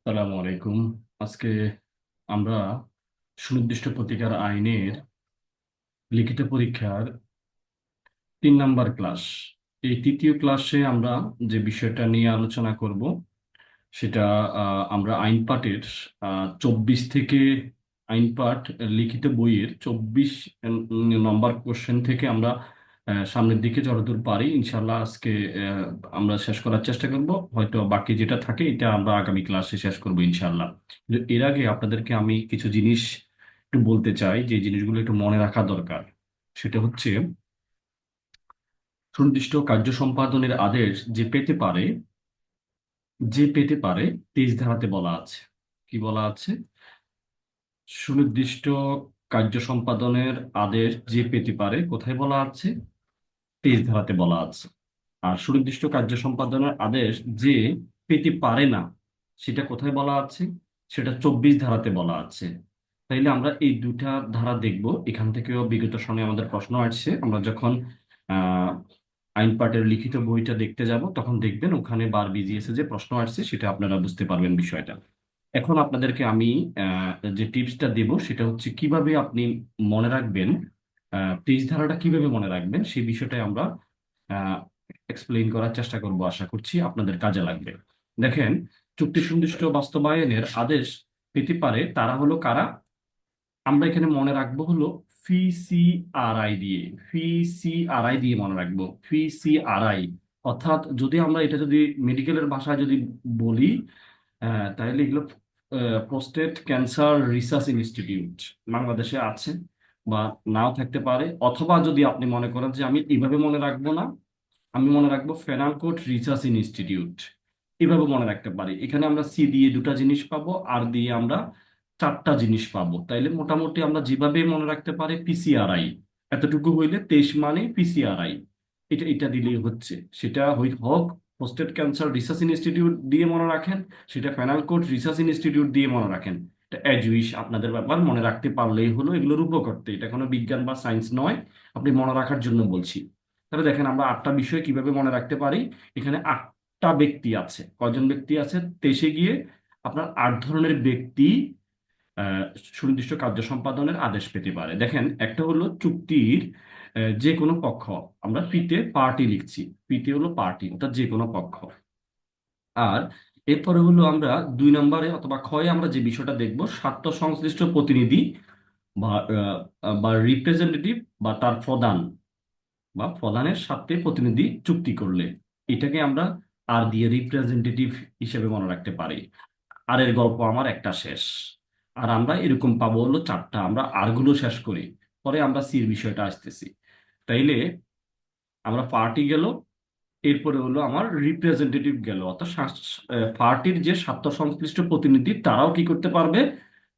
আসসালামু আলাইকুম। আজকে আমরা সুনির্দিষ্ট প্রতিকার আইনের লিখিত পরীক্ষার 3 নাম্বার ক্লাস, এই তৃতীয় ক্লাসে আমরা যে বিষয়টা নিয়ে আলোচনা করব সেটা আমরা আইন পাঠের 24 থেকে আইন পাঠ লিখিত বইয়ের 24 নম্বর কোশ্চেন থেকে আমরা সামনের দিকে যতদূর পারি ইনশাল্লাহ আজকে আমরা শেষ করার চেষ্টা করব। হয়তো বাকি যেটা থাকে এটা আমরা আগামী ক্লাসে শেষ করব ইনশাল্লাহ। কিন্তু এর আগে আপনাদেরকে আমি কিছু জিনিস একটু বলতে চাই, যে জিনিসগুলো একটু মনে রাখা দরকার। সেটা হচ্ছে, সুনির্দিষ্ট কার্য সম্পাদনের আদেশ যে পেতে পারে 23 ধারাতে বলা আছে। কি বলা আছে? সুনির্দিষ্ট কার্য সম্পাদনের আদেশ যে পেতে পারে, কোথায় বলা আছে? 23 ধারাতে বলা আছে। আর সুনির্দিষ্ট কার্য সম্পাদনের আদেশ যে পেতে পারে না, সেটা কোথায় বলা আছে? সেটা 24 ধারাতে বলা আছে। তাইলে আমরা এই দুটা ধারা দেখব। এখান থেকেও বিগত সময়ে আমাদের প্রশ্ন আসছে। আমরা যখন আহ আইন পাঠের লিখিত বইটা দেখতে যাব তখন দেখবেন ওখানে বার বিজিএস যে প্রশ্ন আসছে, সেটা আপনারা বুঝতে পারবেন বিষয়টা। এখন আপনাদেরকে আমি যে টিপসটা দেব সেটা হচ্ছে কিভাবে আপনি মনে রাখবেন, 23 ধারাটা কিভাবে মনে রাখবেন সেই বিষয়টাই আমরা এক্সপ্লেইন করার চেষ্টা করব। আশা করছি আপনাদের কাজে লাগবে। দেখেন, চুক্তি সুনির্দিষ্ট বাস্তবায়নের আদেশ পেতে পারে তারা হলো কারা? আমরা এখানে মনে রাখবো হলো ফি সি আর আই দিয়ে। ফি সি আর আই দিয়ে মনে রাখবো, ফি সি আর আই। অর্থাৎ যদি আমরা এটা যদি মেডিকেলের ভাষায় যদি বলি, তাহলে এগুলো প্রস্টেট ক্যান্সার রিসার্চ ইনস্টিটিউট বাংলাদেশে আছে বা নাও থাকতে পারে। অথবা যদি আপনি মনে করেন যে আমি এইভাবে মনে রাখবো না, আমি মনে রাখবো ফেনালকোট রিসার্চ ইনস্টিটিউট, এভাবে মনে রাখতে পারি। এখানে আমরা সি দিয়ে দুটা জিনিস পাবো, আর দিয়ে আমরা চারটা জিনিস পাবো। তাইলে মোটামুটি আমরা যেভাবে মনে রাখতে পারি পিসিআরআই, এতটুকু হইলে 23 মানে পিসিআরআই, এটা এটা দিলেই হচ্ছে। সেটা হোক প্রস্টেট ক্যান্সার রিসার্চ ইনস্টিটিউট দিয়ে মনে রাখেন, সেটা ফেনালকোট রিসার্চ ইনস্টিটিউট দিয়ে মনে রাখেন। এটা অ্যাজ আপনাদের ব্যাপার, মনে রাখতে পারলেই হলো। এগুলোর উপকরতে, এটা কোনো বিজ্ঞান বা সায়েন্স নয়, আপনি মনে রাখার জন্য বলছি। তাহলে দেখেন আমরা 8টা বিষয় কিভাবে মনে রাখতে পারি। এখানে 8টা ব্যক্তি আছে। কয়জন ব্যক্তি আছে? 23-এ গিয়ে আপনার 8 ধরনের ব্যক্তি আহ, সুনির্দিষ্ট কার্য সম্পাদনের আদেশ পেতে পারে। দেখেন, একটা হলো চুক্তির যে কোনো পক্ষ। আমরা পিতে পার্টি লিখছি, পিতে হলো পার্টি, অর্থাৎ যে কোনো পক্ষ। আর এরপরে হলো আমরা 2 নম্বরে অথবা ক্ষয়ে আমরা যে বিষয়টা দেখব, স্বার্থ সংশ্লিষ্ট প্রতিনিধি বা রিপ্রেজেন্টেটিভ বা তার প্রধান বা প্রধানের সাথে প্রতিনিধি চুক্তি করলে, এটাকে আমরা আর দিয়ে রিপ্রেজেন্টেটিভ হিসেবে মনে রাখতে পারি। আর এর গল্প আমার একটা শেষ। আর আমরা এরকম পাবো হলো 4টা, আমরা আর গুলো শেষ করি, পরে আমরা সির বিষয়টা আসতেছি। তাইলে আমরা পার্টি গেল, এরপরে হলো আমার রিপ্রেজেন্টেটিভ গেল, অর্থাৎ পার্টির যে স্বার্থ সংশ্লিষ্ট প্রতিনিধি তারাও কি করতে পারবে?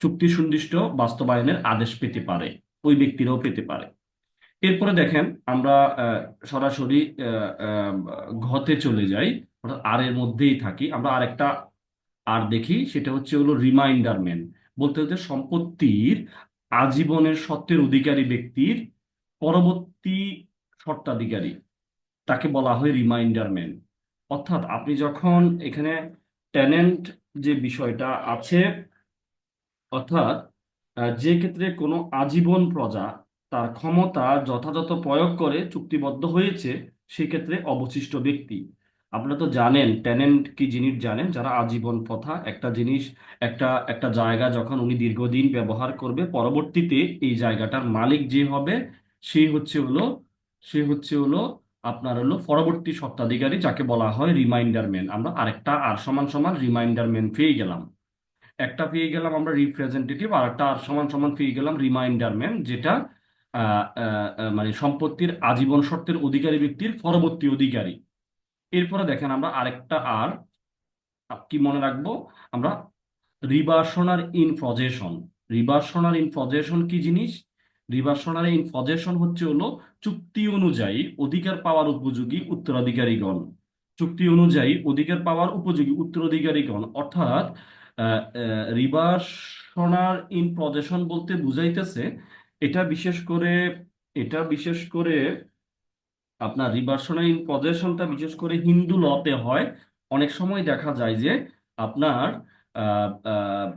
চুক্তি সুনির্দিষ্ট বাস্তবায়নের আদেশ পেতে পারে, ওই ব্যক্তিরাও পেতে পারে। এরপরে দেখেন আমরা আহ, সরাসরি ঘতে চলে যাই, অর্থাৎ আর এর মধ্যেই থাকি। আমরা আরেকটা আর দেখি, সেটা হচ্ছে হলো রিমাইন্ডার ম্যান। বলতে হচ্ছে সম্পত্তির আজীবনের স্বত্বের অধিকারী ব্যক্তির পরবর্তী স্বত্বাধিকারী, তাকে বলা হয় রিমাইন্ডার ম্যান। অর্থাৎ আপনি যখন এখানে টেনেন্ট যে বিষয়টা আছে, অর্থাৎ যে ক্ষেত্রে কোনো আজীবন প্রজা তার ক্ষমতা যথাযথ প্রয়োগ করে চুক্তিবদ্ধ হয়েছে, সেক্ষেত্রে অবশিষ্ট ব্যক্তি। আপনারা তো জানেন টেনেন্ট কি জিনিস, জানেন যারা আজীবন প্রথা, একটা জিনিস, একটা একটা জায়গা যখন উনি দীর্ঘদিন ব্যবহার করবে, পরবর্তীতে এই জায়গাটার মালিক যে হবে সে হচ্ছে হলো আপনার হলো পরবর্তী স্বত্বাধিকারী, যাকে বলা হয় রিমাইন্ডার ম্যান। আমরা আরেকটা আর সমান সমান রিমাইন্ডার ম্যান পেয়ে গেলাম। একটা পেয়ে গেলাম আমরা রিপ্রেজেন্টেটিভ, আর একটা আর সমান সমান পেয়ে গেলাম রিমাইন্ডার ম্যান, যেটা মানে সম্পত্তির আজীবন সত্ত্বের অধিকারী ব্যক্তির পরবর্তী অধিকারী। এরপরে দেখেন আমরা আরেকটা আর কি মনে রাখবো আমরা, রিভার্সনার ইন পজেশন। রিভার্সনার ইন পজেশন কি জিনিস? রিভার্সনার ইন পজেশন হচ্ছে হলো চুক্তি অনুযায়ী অধিকার পাওয়ার উপযোগী উত্তরাধিকারীগণ। চুক্তি অনুযায়ী অধিকার পাওয়ার উপযোগী উত্তরাধিকারীগণ, অর্থাৎ রিভার্সনার ইন পজেশন বলতে বুঝাইতেছে, এটা বিশেষ করে এটা বিশেষ করে আপনার রিভার্সনাল ইন পজেশনটা বিশেষ করে হিন্দু লতে হয়। অনেক সময় দেখা যায় যে আপনার আহ, আহ,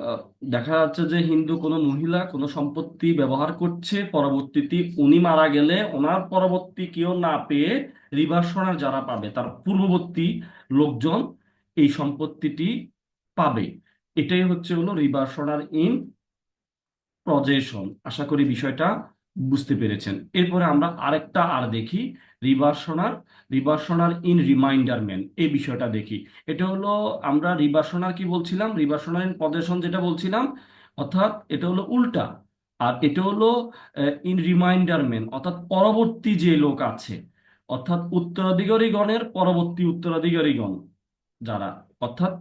আহ, দেখা যাচ্ছে যে হিন্দু কোনো মহিলা কোনো সম্পত্তি ব্যবহার করছে, পরবর্তীতে উনি মারা গেলে ওনার পরবর্তী কেউ না পেয়ে রিভার্সনার যারা পাবে তার পূর্ববর্তী লোকজন এই সম্পত্তিটি পাবে। এটাই হচ্ছে হলো রিভার্সনার ইন প্রজেশন। আশা করি বিষয়টা বুঝতে পেরেছেন। এরপরে আমরা আরেকটা আর দেখি, রিভার্সনার রিভার্সনার ইন রিমাইন্ডারমেন্ট, এই বিষয়টা দেখি। এটা হলো, আমরা রিভার্সনার কি বলছিলাম, রিভার্সনার ইন পজেশন যেটা বলছিলাম, অর্থাৎ এটা হলো উল্টা। আর এটা হলো ইন রিমাইন্ডারমেন্ট, অর্থাৎ পরবর্তী যে লোক আছে, অর্থাৎ উত্তরাধিকারীগণের পরবর্তী উত্তরাধিকারীগণ যারা, অর্থাৎ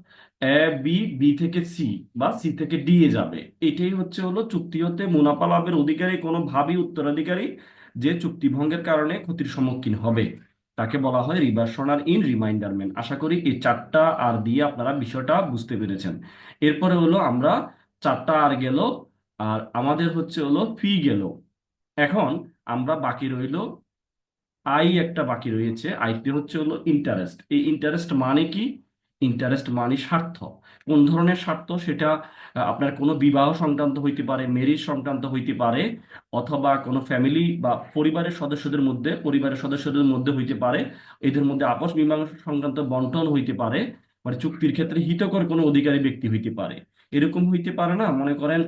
এ বি, বি থেকে সি বা সি থেকে ডি এ যাবে। এটাই হচ্ছে হলো চুক্তি হতে মুনাফা লাভের অধিকারী কোনো ভাবী উত্তরাধিকারী যে চুক্তি ভঙ্গের কারণে ক্ষতির সম্মুখীন হবে, তাকে বলা হয় রিভার্সনার ইন রিমাইন্ডারমেন্ট। আশা করি এই চারটা আর দিয়ে আপনারা বিষয়টা বুঝতে পেরেছেন। এরপরে হলো আমরা চারটা আর গেল, আর আমাদের হচ্ছে হলো ফি গেল। এখন আমরা বাকি রইল আই, একটা বাকি রয়েছে। আইতে হচ্ছে হলো ইন্টারেস্ট। এই ইন্টারেস্ট মানে কি? ইন্টারেস্ট মানে স্বার্থ। কোন ধরনের স্বার্থ সেটা? আপনার কোনো বিবাহ সংক্রান্ত হইতে পারে, ম্যারেজ সংক্রান্ত হইতে পারে, অথবা কোনো ফ্যামিলি বা পরিবারের সদস্যদের মধ্যে হইতে পারে। এদের মধ্যে আপস মীমাংসা সংক্রান্ত বন্টন হইতে পারে, মানে চুক্তির ক্ষেত্রে হিতকর কোনো অধিকারী ব্যক্তি হইতে পারে। এরকম হইতে পারে না, মনে করেন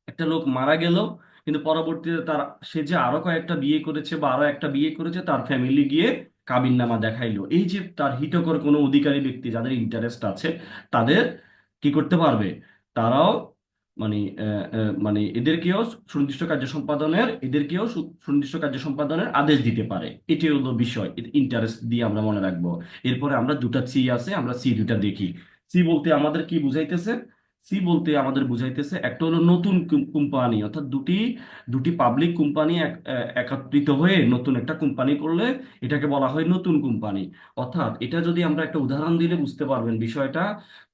একটা লোক মারা গেল, কিন্তু পরবর্তীতে তার, সে যে আরো কয়েকটা বিয়ে করেছে বা আরো একটা বিয়ে করেছে, তার ফ্যামিলি গিয়ে কাবিননামা দেখাইলো। এই যে তার হিতকর কোনো অধিকারী ব্যক্তি যাদের ইন্টারেস্ট আছে, তাদের কি করতে পারবে? তারাও মানে মানে এদেরকেও সুনির্দিষ্ট কার্য সম্পাদনের আদেশ দিতে পারে। এটি হলো বিষয়, ইন্টারেস্ট দিয়ে আমরা মনে রাখবো। এরপরে আমরা দুটা সি আছে, আমরা সি দুটা দেখি। সি বলতে আমাদের কি বুঝাইতেছে? সি বলতে আমাদের বুঝাইতেছে একটা হলো নতুন কোম্পানি, অর্থাৎ দুটি দুটি পাবলিক কোম্পানি একত্রিত হয়ে নতুন একটা কোম্পানি করলে এটাকে বলা হয় নতুন কোম্পানি। অর্থাৎ এটা যদি আমরা একটা উদাহরণ দিলে বুঝতে পারবেন বিষয়টা।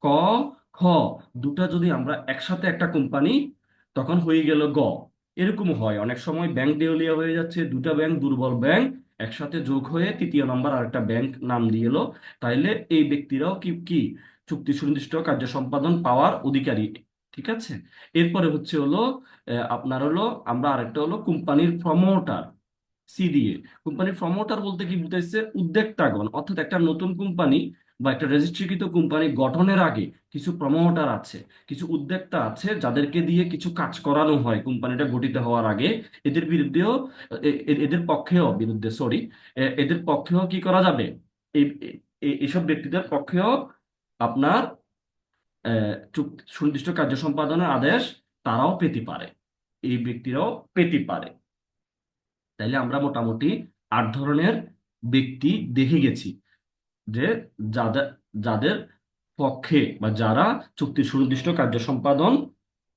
ক, খ, দুটা যদি আমরা একসাথে একটা কোম্পানি, তখন হয়ে গেল গ। এরকম হয় অনেক সময়, ব্যাংক দেউলিয়া হয়ে যাচ্ছে, দুটা ব্যাংক, দুর্বল ব্যাংক একসাথে যোগ হয়ে তৃতীয় নম্বর আরেকটা ব্যাংক নাম দিয়ে এলো। তাইলে এই ব্যক্তিরাও কি কি চুক্তি সুনির্দিষ্ট কার্য সম্পাদন পাওয়ার অধিকারী। ঠিক আছে। এরপরে হচ্ছে হলো আপনার হলো, আমরা আরেকটা হলো কোম্পানির প্রমোটার, সি দিয়ে। কোম্পানির প্রমোটার বলতে কি বুঝাইছে? উদ্যোক্তাগণ, অর্থাৎ একটা নতুন কোম্পানি বা একটা রেজিস্ট্রিকৃত কোম্পানি গঠনের আগে কিছু প্রমোটার আছে, কিছু উদ্যোক্তা আছে, যাদেরকে দিয়ে কিছু কাজ করানো হয় কোম্পানিটা গঠিত হওয়ার আগে। এদের বিরুদ্ধেও এদের পক্ষেও, বিরুদ্ধে সরি, এদের পক্ষেও কি করা যাবে? এইসব ব্যক্তিদের পক্ষেও আপনার চুক্তি সুনির্দিষ্ট কার্য সম্পাদনের আদেশ তারাও পেতে পারে, এই ব্যক্তিরাও পেতে পারে। তাইলে আমরা মোটামুটি 8 ধরনের ব্যক্তি দেখে গেছি, যে যাদের যাদের পক্ষে বা যারা চুক্তি সুনির্দিষ্ট কার্য সম্পাদন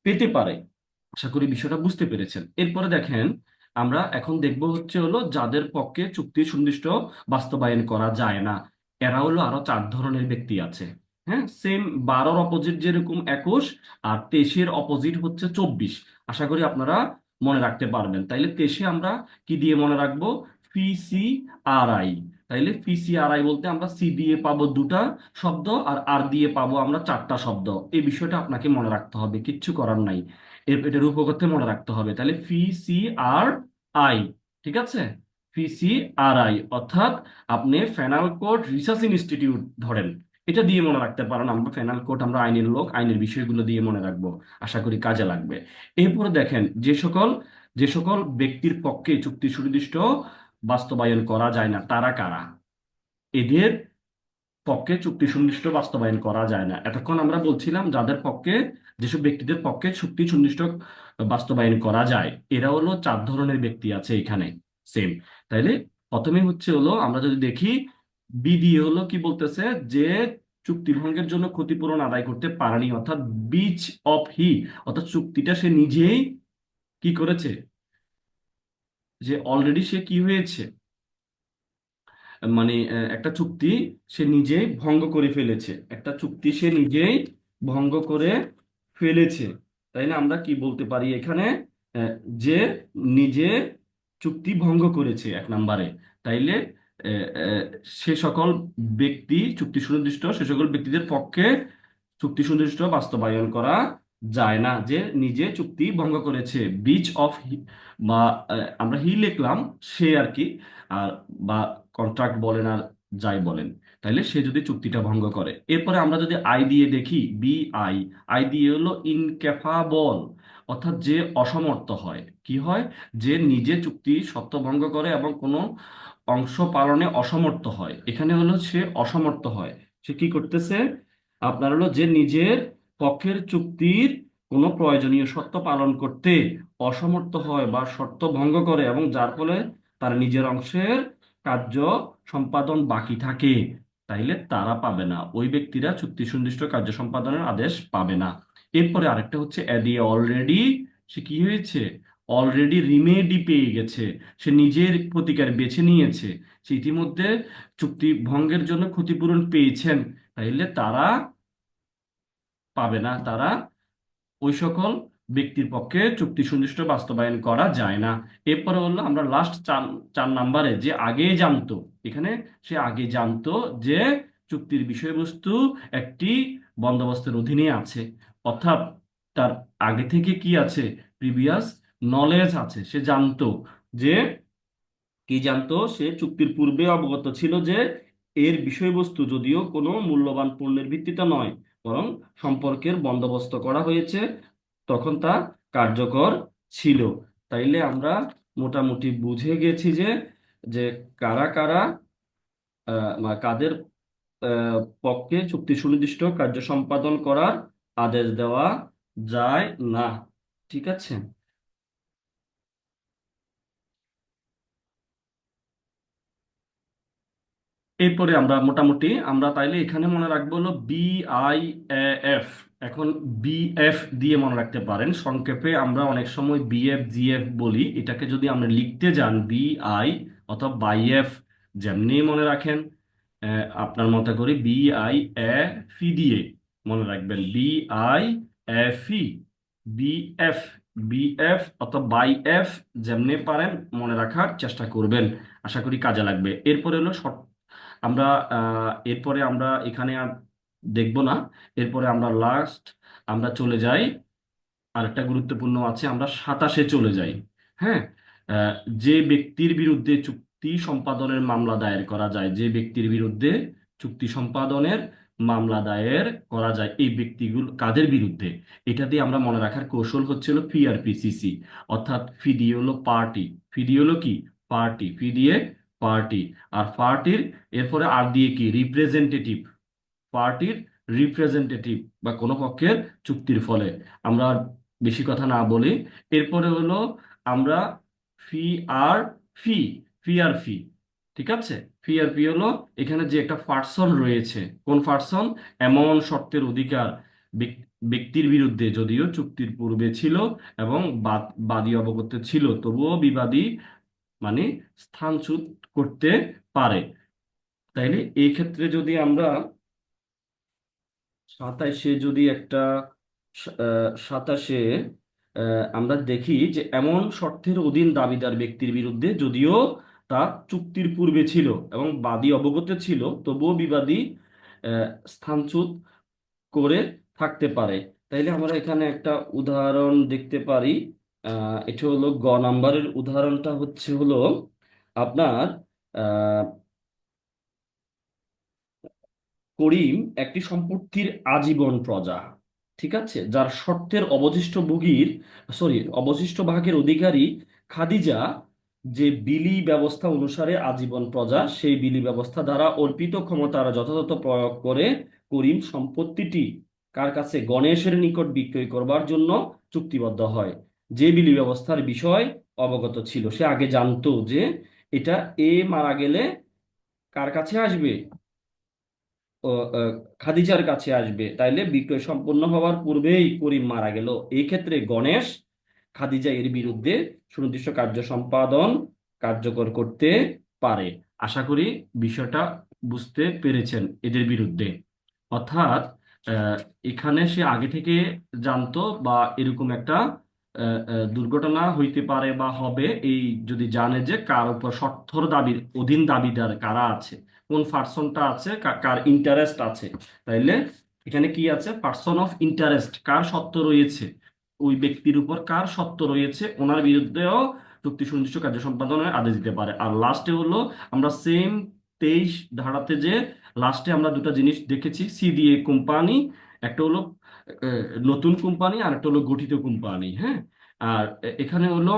পেতে পারে। আশা করি বিষয়টা বুঝতে পেরেছেন। এরপরে দেখেন, আমরা এখন দেখব হচ্ছে হলো যাদের পক্ষে চুক্তি সুনির্দিষ্ট বাস্তবায়ন করা যায় না। এরা হলো আরো 4 ধরনের ব্যক্তি আছে। হ্যাঁ, সেম 12-র অপোজিট যেরকম 21, আর 23-এর অপোজিট হচ্ছে 24। আশা করি আপনারা মনে রাখতে পারবেন। তাইলে 23-এ আমরা কি দিয়ে মনে রাখবো? ফি সি আর আই। তাইলে ফি সি আর আই বলতে আমরা সি দিয়ে পাবো দুটা শব্দ, আর আর দিয়ে পাবো আমরা 4টা শব্দ। এই বিষয়টা আপনাকে মনে রাখতে হবে, কিচ্ছু করার নাই। এটার উপকথে মনে রাখতে হবে। তাহলে ফি সি আর আই, ঠিক আছে। ফি সি আর আই অর্থাৎ আপনি ফেনাল কোড রিসার্চ ইনস্টিটিউট ধরেন, এটা দিয়ে মনে রাখতে পারেন। আমরা ফেনাল কোড, আমরা আইনের লোক, আইনের বিষয়গুলো দিয়ে মনে রাখবো। আশা করি কাজে লাগবে। এরপরে দেখেন, যে সকল ব্যক্তির পক্ষে চুক্তি সুনির্দিষ্ট বাস্তবায়ন করা যায় না, তারা কারা? এদের পক্ষে চুক্তি সুনির্দিষ্ট বাস্তবায়ন করা যায় না। এতক্ষণ আমরা বলছিলাম যাদের পক্ষে, যেসব ব্যক্তিদের পক্ষে চুক্তি সুনির্দিষ্ট বাস্তবায়ন করা যায়, এরা হলো 4 ধরনের ব্যক্তি আছে এখানে। সেম। তাইলে প্রথমে হচ্ছে হলো, আমরা যদি দেখি বি দিয়ে হলো কি বলতেছে, যে চুক্তি ভঙ্গের জন্য ক্ষতিপূরণ আদায় করতে পারেনি, অর্থাৎ বিচ অফ হি, অর্থাৎ চুক্তিটা সে নিজেই কি করেছে, যে অলরেডি সে কি হয়েছে, মানে একটা চুক্তি সে নিজেই ভঙ্গ করে ফেলেছে, একটা চুক্তি সে নিজেই ভঙ্গ করে ফেলেছে। তাই না? আমরা কি বলতে পারি এখানে? আহ, যে নিজে চুক্তি ভঙ্গ করেছে 1 নম্বরে। তাইলে আহ, আহ, সে সকল ব্যক্তি, চুক্তি সুনির্দিষ্ট সে সকল ব্যক্তিদের পক্ষে চুক্তি সুনির্দিষ্ট বাস্তবায়ন করা যায় না, যে নিজে চুক্তি ভঙ্গ করেছে। ব্রিচ অফ, বা আমরা হি লিখলাম, সে আর কি, আর বা কন্ট্রাক্ট বলেন আর যাই বলেন, তাইলে সে যদি চুক্তিটা ভঙ্গ করে। এরপরে আমরা যদি আই দিয়ে দেখি, বি আই, আই দিয়ে হলো ইনক্যাপাবল, অর্থাৎ যে অসমর্থ হয়। কি হয়? যে নিজে চুক্তি সত্ত্ব ভঙ্গ করে এবং কোনো অংশ পালনে অসমর্থ হয়। এখানে হলো সে অসমর্থ হয়। সে কি করতেছে? আপনার হলো যে নিজের পক্ষের চুক্তির কোনো প্রয়োজনীয় শর্ত পালন করতে অসমর্থ হয় বা শর্ত ভঙ্গ করে, এবং যার ফলে তার নিজের অংশের কার্য সম্পাদন বাকি থাকে, তাইলে তারা পাবে না, ওই ব্যক্তিরা চুক্তি সুনির্দিষ্ট কার্য সম্পাদনের আদেশ পাবে না। এরপরে আরেকটা হচ্ছে এডি অলরেডি, সে কি হয়েছে? অলরেডি রিমেডি পেয়ে গেছে, সে নিজের প্রতিকার বেছে নিয়েছে, সে ইতিমধ্যে চুক্তি ভঙ্গের জন্য ক্ষতিপূরণ পেয়েছেন, তাইলে তারা পাবে না, তারা ওই সকল ব্যক্তির পক্ষে চুক্তি সুনির্দিষ্ট বাস্তবায়ন করা যায় না। এরপরে হলো আমরা লাস্ট চার চার নাম্বারে, যে আগে জানতো, এখানে সে আগে জানতো যে চুক্তির বিষয়বস্তু একটি বন্দোবস্তের অধীনে আছে, অর্থাৎ তার আগে থেকে কি আছে? প্রিভিয়াস নলেজ আছে, সে জানতো যে, কি জানতো? সে চুক্তির পূর্বে অবগত ছিল যে এর বিষয়বস্তু যদিও কোনো মূল্যবান পণ্যের ভিত্তিতে নয়, বরং সম্পর্কের বন্দোবস্ত করা হয়েছে, তখন তা কার্যকর ছিল। তাইলে আমরা মোটামুটি বুঝে গেছি যে যে কারা কারা কাদের পক্ষে চুক্তি সুনির্দিষ্ট কার্য সম্পাদন করার আদেশ দেওয়া যায় না। ঠিক আছে। এরপরে আমরা মোটামুটি আমরা তাইলে এখানে মনে রাখবো হলো BIAF। এখন BF দিয়ে মনে রাখতে পারেন সংক্ষেপে, আমরা অনেক সময় BF GF বলি, এটাকে যদি আমরা লিখতে যান BI অথবা বাইএফ, যেমনি মনে রাখেন, আপনার মতো করে BIAFI দিয়ে মনে রাখবেন, BIAFI, BF, BF অথবা বাইএফ, যেমনি পারেন মনে রাখার চেষ্টা করবেন, আশা করি কাজে লাগবে। এরপরে হলো আমরা এরপরে আমরা এখানে আর দেখব না। এরপরে আমরা লাস্ট আমরা চলে যাই, আরেকটা গুরুত্বপূর্ণ আছে, আমরা 27-এ চলে যাই। হ্যাঁ, আহ, যে ব্যক্তির বিরুদ্ধে চুক্তি সম্পাদনের মামলা দায়ের করা যায়, যে ব্যক্তির বিরুদ্ধে চুক্তি সম্পাদনের মামলা দায়ের করা যায়, এই ব্যক্তিগুলো কাদের বিরুদ্ধে? এটা দিয়ে আমরা মনে রাখার কৌশল হচ্ছে হলো PRPCC, অর্থাৎ ফি দিয়ে হলো পার্টি, ফি দিয়ে হলো কি? পার্টি, ফি দিয়ে পার্টি, আর পার্টির এরপরে আর দিয়ে কি? রিপ্রেজেন্টেটিভ, পার্টির রিপ্রেজেন্টেটিভ বা কোনো পক্ষের চুক্তির ফলে। আমরা আর বেশি কথা না বলি, এরপরে হলো আমরা ফি আর ফি, ফি আর ফি, ঠিক আছে। ফি আর ফি হলো এখানে যে একটা পার্সন রয়েছে, কোন পার্সন? এমন শর্তের অধিকার ব্যক্তির বিরুদ্ধে যদিও চুক্তির পূর্বে ছিল এবং বাদী অবগত ছিল, তবুও বিবাদী মানে স্থানচ্যুত করতে পারে। তাইলে এই ক্ষেত্রে যদি আমরা 27-এ যদি একটা 27-এ আমরা দেখি যে এমন শর্তের অধীন দাবিদার ব্যক্তির বিরুদ্ধে যদিও তা চুক্তির পূর্বে ছিল এবং বাদী অবগত ছিল, তবুও বিবাদী আহ, স্থানচ্যুত করে থাকতে পারে। তাইলে আমরা এখানে একটা উদাহরণ দেখতে পারি। এটা হলো নাম্বারের উদাহরণটা হচ্ছে হলো আপনার, করিম একটি সম্পত্তির আজীবন প্রজা, ঠিক আছে, যার শর্তের অবশিষ্ট ভাগের অধিকারী খাদিজা, যে বিলি ব্যবস্থা অনুসারে আজীবন প্রজা, সেই বিলি ব্যবস্থা দ্বারা অর্পিত ক্ষমতার যথাযথ প্রয়োগ করে করিম সম্পত্তিটি কার কাছে? গণেশের নিকট বিক্রয় করবার জন্য চুক্তিবদ্ধ হয়। যে বিলি ব্যবস্থার বিষয় অবগত ছিল, সে আগে জানতো যে এটা মারা গেলে কার কাছে আসবে? ও, খাদিজার কাছে আসবে, তাইলে বিক্রয় সম্পন্ন হওয়ার পূর্বেই করিম মারা গেল। এই ক্ষেত্রে গণেশ খাদিজা এর বিরুদ্ধে সুনির্দিষ্ট কার্য সম্পাদন কার্যকর করতে পারে। আশা করি বিষয়টা বুঝতে পেরেছেন এদের বিরুদ্ধে। অর্থাৎ আহ, এখানে সে আগে থেকে জানতো বা এরকম একটা দুর্ঘটনা হইতে পারে বা হবে, এই যদি জানে যে কার উপর শর্তর দাবির অধীন দাবিদার কারা আছে, কোন পার্সনটা আছে, কার ইন্টারেস্ট আছে, তাইলে এখানে কি আছে, পার্সন অফ ইন্টারেস্ট, কার সত্ত্ব রয়েছে, ওই ব্যক্তির উপর কার সত্ত্ব রয়েছে, ওনার বিরুদ্ধেও চুক্তি সুনির্দিষ্ট কার্য সম্পাদনের আদেশ দিতে পারে। আর লাস্টে হলো আমরা সেম 23 ধারাতে যে লাস্টে আমরা দুটো জিনিস দেখেছি, সি দিয়ে কোম্পানি, একটা হলো নতুন কোম্পানি আর একটা হলো গঠিত কোম্পানি। হ্যাঁ, আর এখানে হলো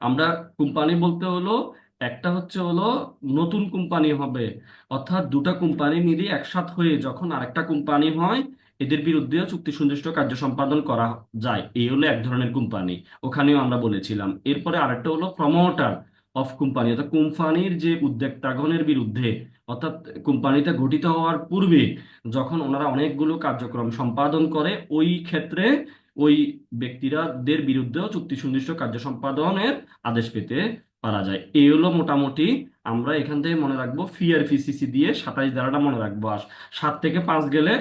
আমরা কোম্পানি বলতে হলো একটা হচ্ছে হলো নতুন কোম্পানি হবে, অর্থাৎ দুটা কোম্পানি মিলে একসাথ হয়ে যখন আরেকটা কোম্পানি হয়, এদের বিরুদ্ধেও চুক্তি সুনির্দিষ্ট কার্য সম্পাদন করা যায়, এই হলো এক ধরনের কোম্পানি, ওখানেও আমরা বলেছিলাম। এরপরে আরেকটা হলো প্রমোটার অফ কোম্পানি, অর্থাৎ কোম্পানির যে উদ্যোক্তাগণের বিরুদ্ধে, অর্থাৎ কোম্পানিটা গঠিত হওয়ার পূর্বে যখন ওনারা অনেকগুলো কার্যক্রম সম্পাদন করে, ওই ক্ষেত্রে ওই ব্যক্তিরাদের বিরুদ্ধেও চুক্তি সুনির্দিষ্ট কার্য সম্পাদনের আদেশ পেতে পারা যায়। এই হলো মোটামুটি, আমরা এখান থেকে মনে রাখবো ফি আর ফিসিসি দিয়ে 27 ধারাটা মনে রাখবো। আর 7 থেকে 5 গেলে,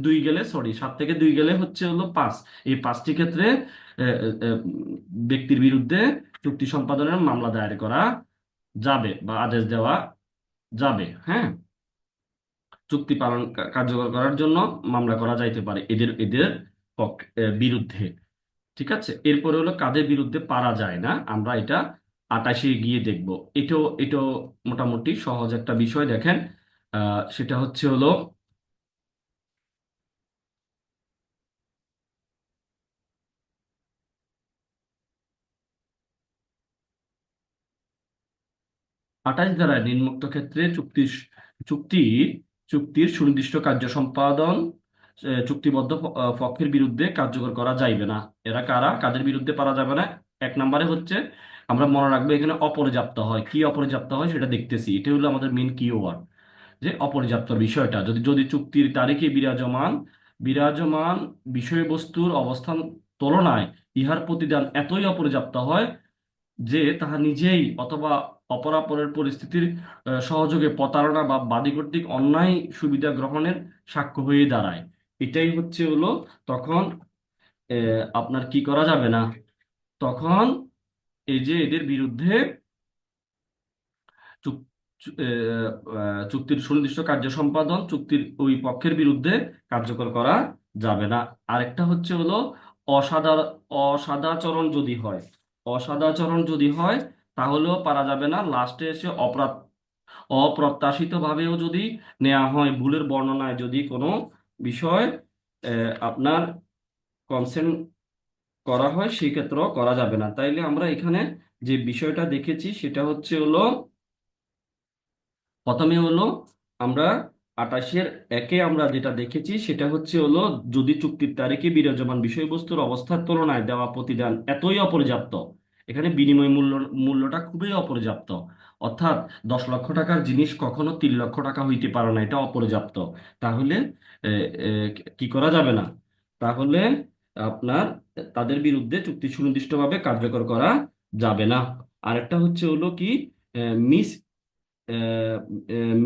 2 গেলে, সরি 7 থেকে 2 গেলে হচ্ছে হলো 5, এই 5টি ক্ষেত্রে আহ, আহ, ব্যক্তির বিরুদ্ধে চুক্তি সম্পাদনের মামলা দায়ের করা যাবে বা আদেশ দেওয়া যাবে। হ্যাঁ, চুক্তি পালন কার্যকর করার জন্য মামলা করা যাইতে পারে এদের এদের বিরুদ্ধে। ঠিক আছে, এরপরে হলো কাদের বিরুদ্ধে পারা যায় না, আমরা এটা 28-এ গিয়ে দেখব। এটাও মোটামুটি সহজ একটা বিষয়। দেখেন, সেটা হচ্ছে হলো 28 ধারায় নিম্নোক্ত ক্ষেত্রে চুক্তি চুক্তির সুনির্দিষ্ট কার্য সম্পাদন চুক্তিবদ্ধ পক্ষের বিরুদ্ধে কার্যকর করা যাইবে না। এরা কারা, কাদের বিরুদ্ধে পারা যাবে না? এক নম্বরে হচ্ছে, আমরা মনে রাখবো এখানে অপর্যাপ্ত হয়, কি অপর্যাপ্ত হয় সেটা দেখতেছি, এটা হলো আমাদের মেন কিওয়ার্ড, যে অপর্যাপ্ত বিষয়টা যদি যদি চুক্তির তারিখে বিরাজমান বিরাজমান বিষয়বস্তুর অবস্থান তুলনায় ইহার প্রতিদান এতই অপর্যাপ্ত হয় যে তাহা নিজেই অথবা অপরাপরের পরিস্থিতির সহযোগে প্রতারণা বা বাদী কর্তৃক অন্যায় সুবিধা গ্রহণের সাক্ষ্য হয়ে দাঁড়ায়, এটাই হচ্ছে হলো তখন আপনার কি করা যাবে না, তখন এই যে এদের বিরুদ্ধে চুক- চুক্তির সুনির্দিষ্ট কার্য সম্পাদন চুক্তির ওই পক্ষের বিরুদ্ধে কার্যকর করা যাবে না। আরেকটা হচ্ছে হলো অসাদার অসাদাচরণ যদি হয়, অসাদাচরণ যদি হয় তাহলেও পারা যাবে না। লাস্টে এসে অপ্রত্যাশিত ভাবেও যদি নেওয়া হয়, ভুলের বর্ণনায় যদি কোনো বিষয় আপনার কনসেন্ট করা হয়, সেই ক্ষেত্রেও করা যাবে না। তাইলে আমরা এখানে যে বিষয়টা দেখেছি সেটা হচ্ছে হলো, প্রথমে হলো আমরা 28-এর 1-এ আমরা যেটা দেখেছি সেটা হচ্ছে হলো, যদি চুক্তির তারিখে বিরাজমান বিষয়বস্তুর অবস্থার তুলনায় দেওয়া প্রতিদান এতই অপর্যাপ্ত, এখানে বিনিময় মূল্যটা খুবই অপর্যাপ্ত, অর্থাৎ 10 লক্ষ টাকার জিনিস কখনো 3 লক্ষ টাকা হইতে পারে না, এটা অপর্যাপ্ত, তাহলে এ, এ, কি করা যাবে না, তাহলে আপনার তাদের বিরুদ্ধে চুক্তি সুনির্দিষ্টভাবে কার্যকর করা যাবে না। আরেকটা হচ্ছে হলো কি, মিস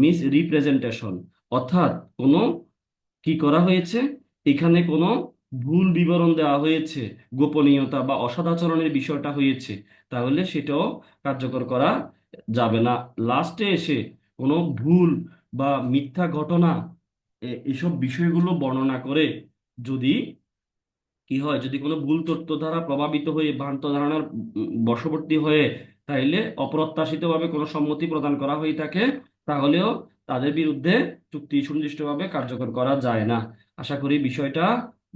মিস রিপ্রেজেন্টেশন, অর্থাৎ কোনো কি করা হয়েছে, এখানে কোনো ভুল বিবরণ দেওয়া হয়েছে, গোপনীয়তা বা অসদাচরণের বিষয়টা হয়েছে, তাহলে সেটাও কার্যকর করা যাবে না। লাস্টে এসে কোনো ভুল বা মিথ্যা ঘটনা এসব বিষয়গুলো বর্ণনা করে যদি কি হয়, যদি কোনো ভুল তথ্য দ্বারা প্রভাবিত হয়ে ভ্রান্ত ধারণার বশবর্তী হয়ে তাইলে অপ্রত্যাশিতভাবে কোনো সম্মতি প্রদান করা হয়ে থাকে, তাহলেও তাদের বিরুদ্ধে চুক্তি সুনির্দিষ্টভাবে কার্যকর করা যায় না। আশা করি বিষয়টা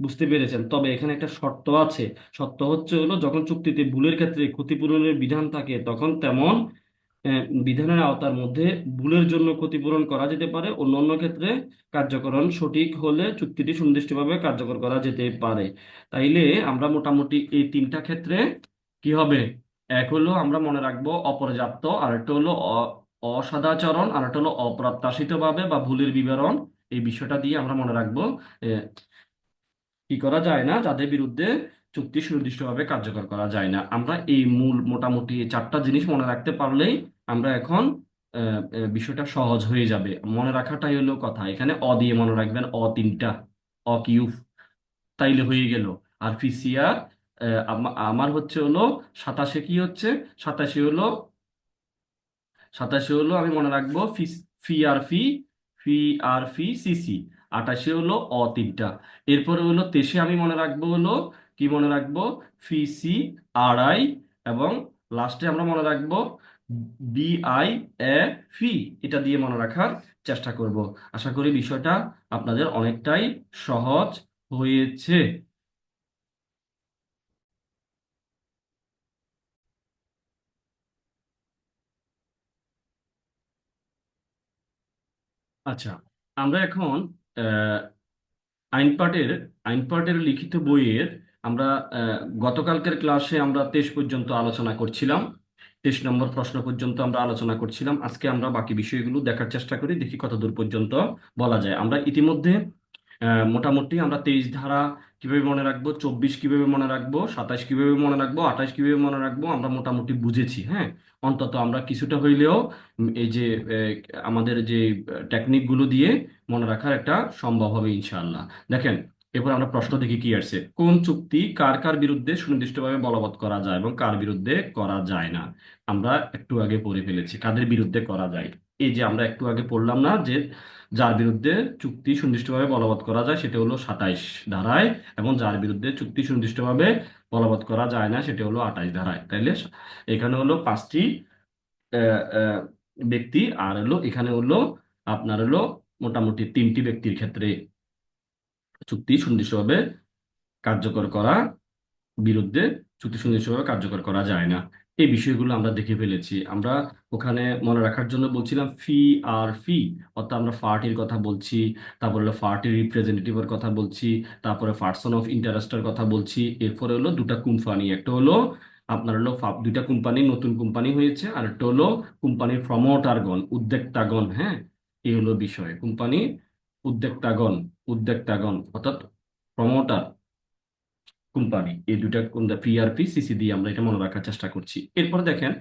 বুঝতে পেরেছেন। তবে এখানে একটা শর্ত আছে, শর্ত হচ্ছে হলো যখন চুক্তিতে ভুলের ক্ষেত্রে ক্ষতিপূরণের বিধান থাকে তখন তেমন বিধানের আওতার মধ্যে ভুলের জন্য ক্ষতিপূরণ করা যেতে পারে, অন্যান্য ক্ষেত্রে কার্যকরণ সঠিক হলে চুক্তিটি সুনির্দিষ্টভাবে কার্যকর করা যেতে পারে। তাইলে আমরা মোটামুটি এই 3টা ক্ষেত্রে কি হবে, এক হলো আমরা মনে রাখবো অপর্যাপ্ত, আর একটা হলো অসদাচরণ, আর একটা হলো অপ্রত্যাশিতভাবে বা ভুলের বিবরণ, এই বিষয়টা দিয়ে আমরা মনে রাখবো কি করা যায় না, যাদের বিরুদ্ধে চুক্তি সুনির্দিষ্টভাবে কার্যকর করা যায় না। আমরা এই মূল মোটামুটি এই 4টা জিনিস মনে রাখতে পারলেই আমরা এখন বিষয়টা সহজ হয়ে যাবে। মনে রাখাটাই হলো কথা, এখানে দিয়ে মনে রাখবেন, 3টা, কিউব, তাইলে হয়ে গেল। আর ফিসিয়ার আমার হচ্ছে হলো 27-এ কি হচ্ছে, 27-এ হলো 27-এ হলো আমি মনে রাখবো ফি, ফি আর ফি, ফি আর ফি সিসি। 28-এ হলো অ তিনটা। এরপরে হলো 23-এ আমি মনে রাখবো হলো কি মনে রাখবো, ফি সি আর আই, এবং লাস্টে আমরা মনে রাখবো বি আই এ ফি। এটা দিয়ে মনে রাখার চেষ্টা করব। আশা করি বিষয়টা আপনাদের অনেকটাই সহজ হয়েছে। আচ্ছা, আমরা এখন আইন পাঠের আইন পাঠের লিখিত বইয়ের আমরা গতকালকের ক্লাসে আমরা 23 পর্যন্ত আলোচনা করছিলাম, 23 নম্বর প্রশ্ন পর্যন্ত আমরা আলোচনা করছিলাম। আজকে আমরা বাকি বিষয়গুলো দেখার চেষ্টা করি, দেখি কত দূর পর্যন্ত বলা যায়। আমরা ইতিমধ্যে মোটামুটি আমরা 23 ধারা কিভাবে মনে রাখবো, 24 কিভাবে মনে রাখবো, 27 কিভাবে মনে রাখবো, 28 কিভাবে মনে রাখবো আমরা মোটামুটি বুঝেছি। হ্যাঁ, অন্তত আমরা কিছুটা হইলেও এই যে আমাদের যে টেকনিক গুলো দিয়ে মনে রাখার একটা সম্ভব হবে ইনশাআল্লাহ। দেখেন, এরপর আমরা প্রশ্ন দেখি কি আসছে। কোন চুক্তি কার কার বিরুদ্ধে সুনির্দিষ্টভাবে বলবৎ করা যায় এবং কার বিরুদ্ধে করা যায় না? আমরা একটু আগে পড়ে ফেলেছি কাদের বিরুদ্ধে করা যায়। এই যে আমরা একটু আগে পড়লাম না যে যার বিরুদ্ধে চুক্তি সুনির্দিষ্টভাবে বলবৎ করা যায় সেটা হলো 27 ধারায়, এবং যার বিরুদ্ধে চুক্তি সুনির্দিষ্টভাবে বলবৎ করা যায় না সেটা হলো 28 ধারায়। তাইলে এখানে হলো 5টি আহ, আহ, ব্যক্তি, আর হলো এখানে হলো আপনার হলো মোটামুটি 3টি ব্যক্তির ক্ষেত্রে চুক্তি সুনির্দিষ্টভাবে কার্যকর করা, বিরুদ্ধে চুক্তি সুনির্দিষ্টভাবে কার্যকর করা যায় না। এই বিষয়গুলো আমরা দেখে ফেলেছি। আমরা ওখানে মনে রাখার জন্য বলছিলাম ফি আর ফি, অর্থাৎ আমরা ফার্টির কথা বলছি, তারপরে হলো ফার্টির রিপ্রেজেন্টেটিভের কথা বলছি, তারপরে পার্সন অফ ইন্টারেস্টের কথা বলছি। এরপরে হলো দুটা কোম্পানি, একটা হলো আপনার হলো দুইটা কোম্পানি, নতুন কোম্পানি হয়েছে, আর একটা হলো কোম্পানির প্রমোটারগণ, উদ্যোক্তাগণ। হ্যাঁ, এই হলো বিষয়। কোম্পানি উদ্যোক্তাগণ, উদ্যোক্তাগণ অর্থাৎ প্রমোটার কোম্পানি, এই দুইটা পিআরপি সিসি দিয়ে আমরা এটা মনে রাখার চেষ্টা করছি। এরপরে দেখেন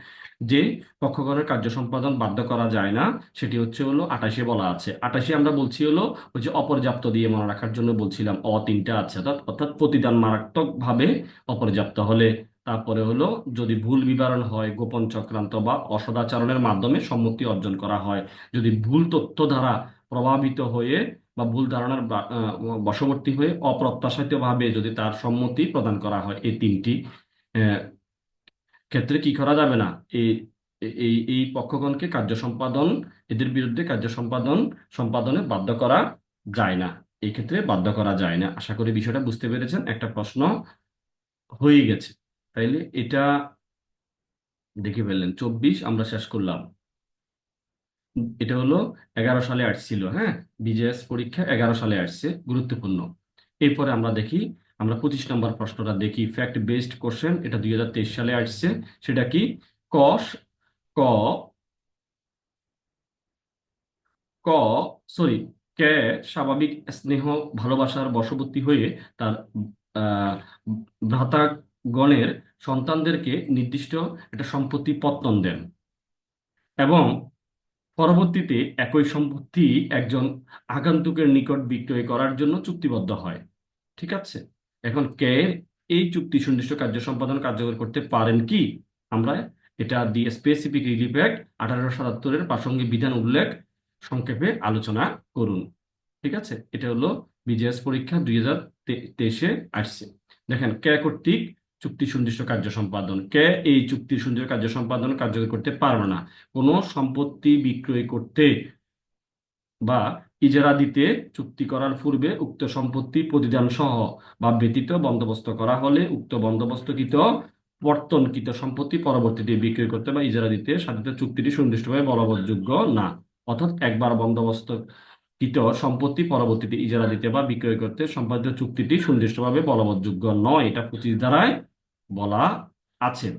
যে পক্ষগণের কার্য সম্পাদন বাধ্য করা যায় না, সেটি হচ্ছে হলো 28-এ বলা আছে। 28-এ আমরা বলছি হলো ওই যে অপর্যাপ্ত দিয়ে মনে রাখার জন্য বলছিলাম, অ তিনটা আছে, অর্থাৎ অর্থাৎ প্রতিদান মারাত্মক ভাবে অপর্যাপ্ত হলে, তারপরে হলো যদি ভুল বিবরণ হয়, গোপন চক্রান্ত বা অসদাচরণের মাধ্যমে সম্মতি অর্জন করা হয়, যদি ভুল তথ্য দ্বারা প্রভাবিত হয়ে বা ভুল ধারণার বশবর্তী হয়ে অপ্রত্যাশিতভাবে যদি তার সম্মতি প্রদান করা হয়, এই 3টি আহ, ক্ষেত্রে কি করা যাবে না, এই এই এই পক্ষগণকে কার্য সম্পাদন, এদের বিরুদ্ধে কার্য সম্পাদনে বাধ্য করা যায় না। এই ক্ষেত্রে বাধ্য করা যায় না। আশা করি বিষয়টা বুঝতে পেরেছেন, একটা প্রশ্ন হয়ে গেছে। তাইলে এটা দেখে ফেললেন। 24 আমরা শেষ করলাম। এটা হলো 11 সালে আসছিল। হ্যাঁ, বিজেএস পরীক্ষা 11 সালে আসছে, গুরুত্বপূর্ণ। এরপরে আমরা দেখি, আমরা 25 নম্বর প্রশ্নটা দেখি, ফ্যাক্ট বেসড কোশ্চেন, এটা 2023 সালে আসছে। সেটা কি? ক ক ক সরি কে স্বাভাবিক স্নেহ ভালোবাসার বশবর্তী হয়ে তার আহ ভ্রাতাগণের সন্তানদেরকে নির্দিষ্ট একটা সম্পত্তি পত্তন দেন, এবং পরবর্তীতে একই সম্পত্তি একজন আগন্তুকের নিকট বিক্রয় করার জন্য চুক্তিবদ্ধ হয়। ঠিক আছে, এখন কে এই চুক্তি সুনির্দিষ্ট কার্য সম্পাদন কার্যকর করতে পারেন কি? আমরা এটা দিয়ে স্পেসিফিক রিলিফ অ্যাক্ট 1877-এর প্রাসঙ্গিক বিধান উল্লেখ সংক্ষেপে আলোচনা করুন। ঠিক আছে, এটা হলো বিজেএস পরীক্ষা 2023-এ আসছে। দেখেন, কে কর্তৃক চুক্তি সুনির্দিষ্ট কার্য সম্পাদন, কে এই চুক্তির সুনির্দিষ্ট কার্য সম্পাদন কার্যকর করতে পারবে না? কোনো সম্পত্তি বিক্রয় করতে বা ইজারা দিতে চুক্তি করার পূর্বে উক্ত সম্পত্তি প্রতিদান সহ বা ব্যতীত বন্দোবস্ত করা হলে উক্ত বন্দোবস্তকৃত বর্তনকৃত সম্পত্তি পরবর্তীতে বিক্রয় করতে বা ইজারা দিতে সাধিত চুক্তিটি সুনির্দিষ্টভাবে বলবৎযোগ্য না। অর্থাৎ একবার বন্দোবস্তকৃত সম্পত্তি পরবর্তীতে ইজারা দিতে বা বিক্রয় করতে সম্পাদিত চুক্তিটি সুনির্দিষ্টভাবে বলবৎযোগ্য নয়, এটা 25 ধারায় বলা আছে।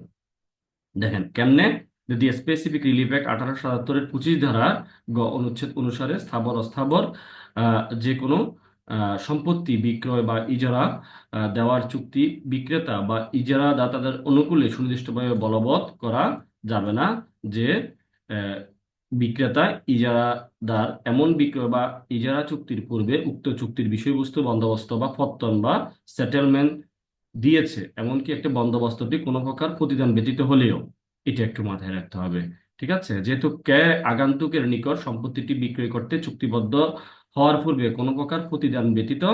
দেখেন কেমনে, যদি স্পেসিফিক রিলিফ অ্যাক্ট 1877-এর 25 ধারা অনুচ্ছেদ অনুসারে স্থাবর অস্থাবর যে কোনো সম্পত্তি বিক্রয় বা ইজারা দেওয়ার চুক্তি বিক্রেতা বা ইজারা দাতাদের অনুকূলে সুনির্দিষ্টভাবে বলবৎ করা যাবে না, যে আহ, বিক্রেতা ইজারাদার এমন বিক্রয় বা ইজারা চুক্তির পূর্বে উক্ত চুক্তির বিষয়বস্তু বন্দোবস্ত বা পত্তন বা সেটেলমেন্ট দিয়েছে, এমনকি একটা বন্দোবস্তটি কোনো প্রকার প্রতিদান ব্যতীত হলেও। এটা একটু মাথায় রাখতে হবে। ঠিক ঠিক আছে, যেহেতু কে আগন্তুকের নিকট সম্পত্তিটি বিক্রয় করতে চুক্তিবদ্ধ হওয়ার পূর্বে কোনো প্রকার প্রতিদান ব্যতীত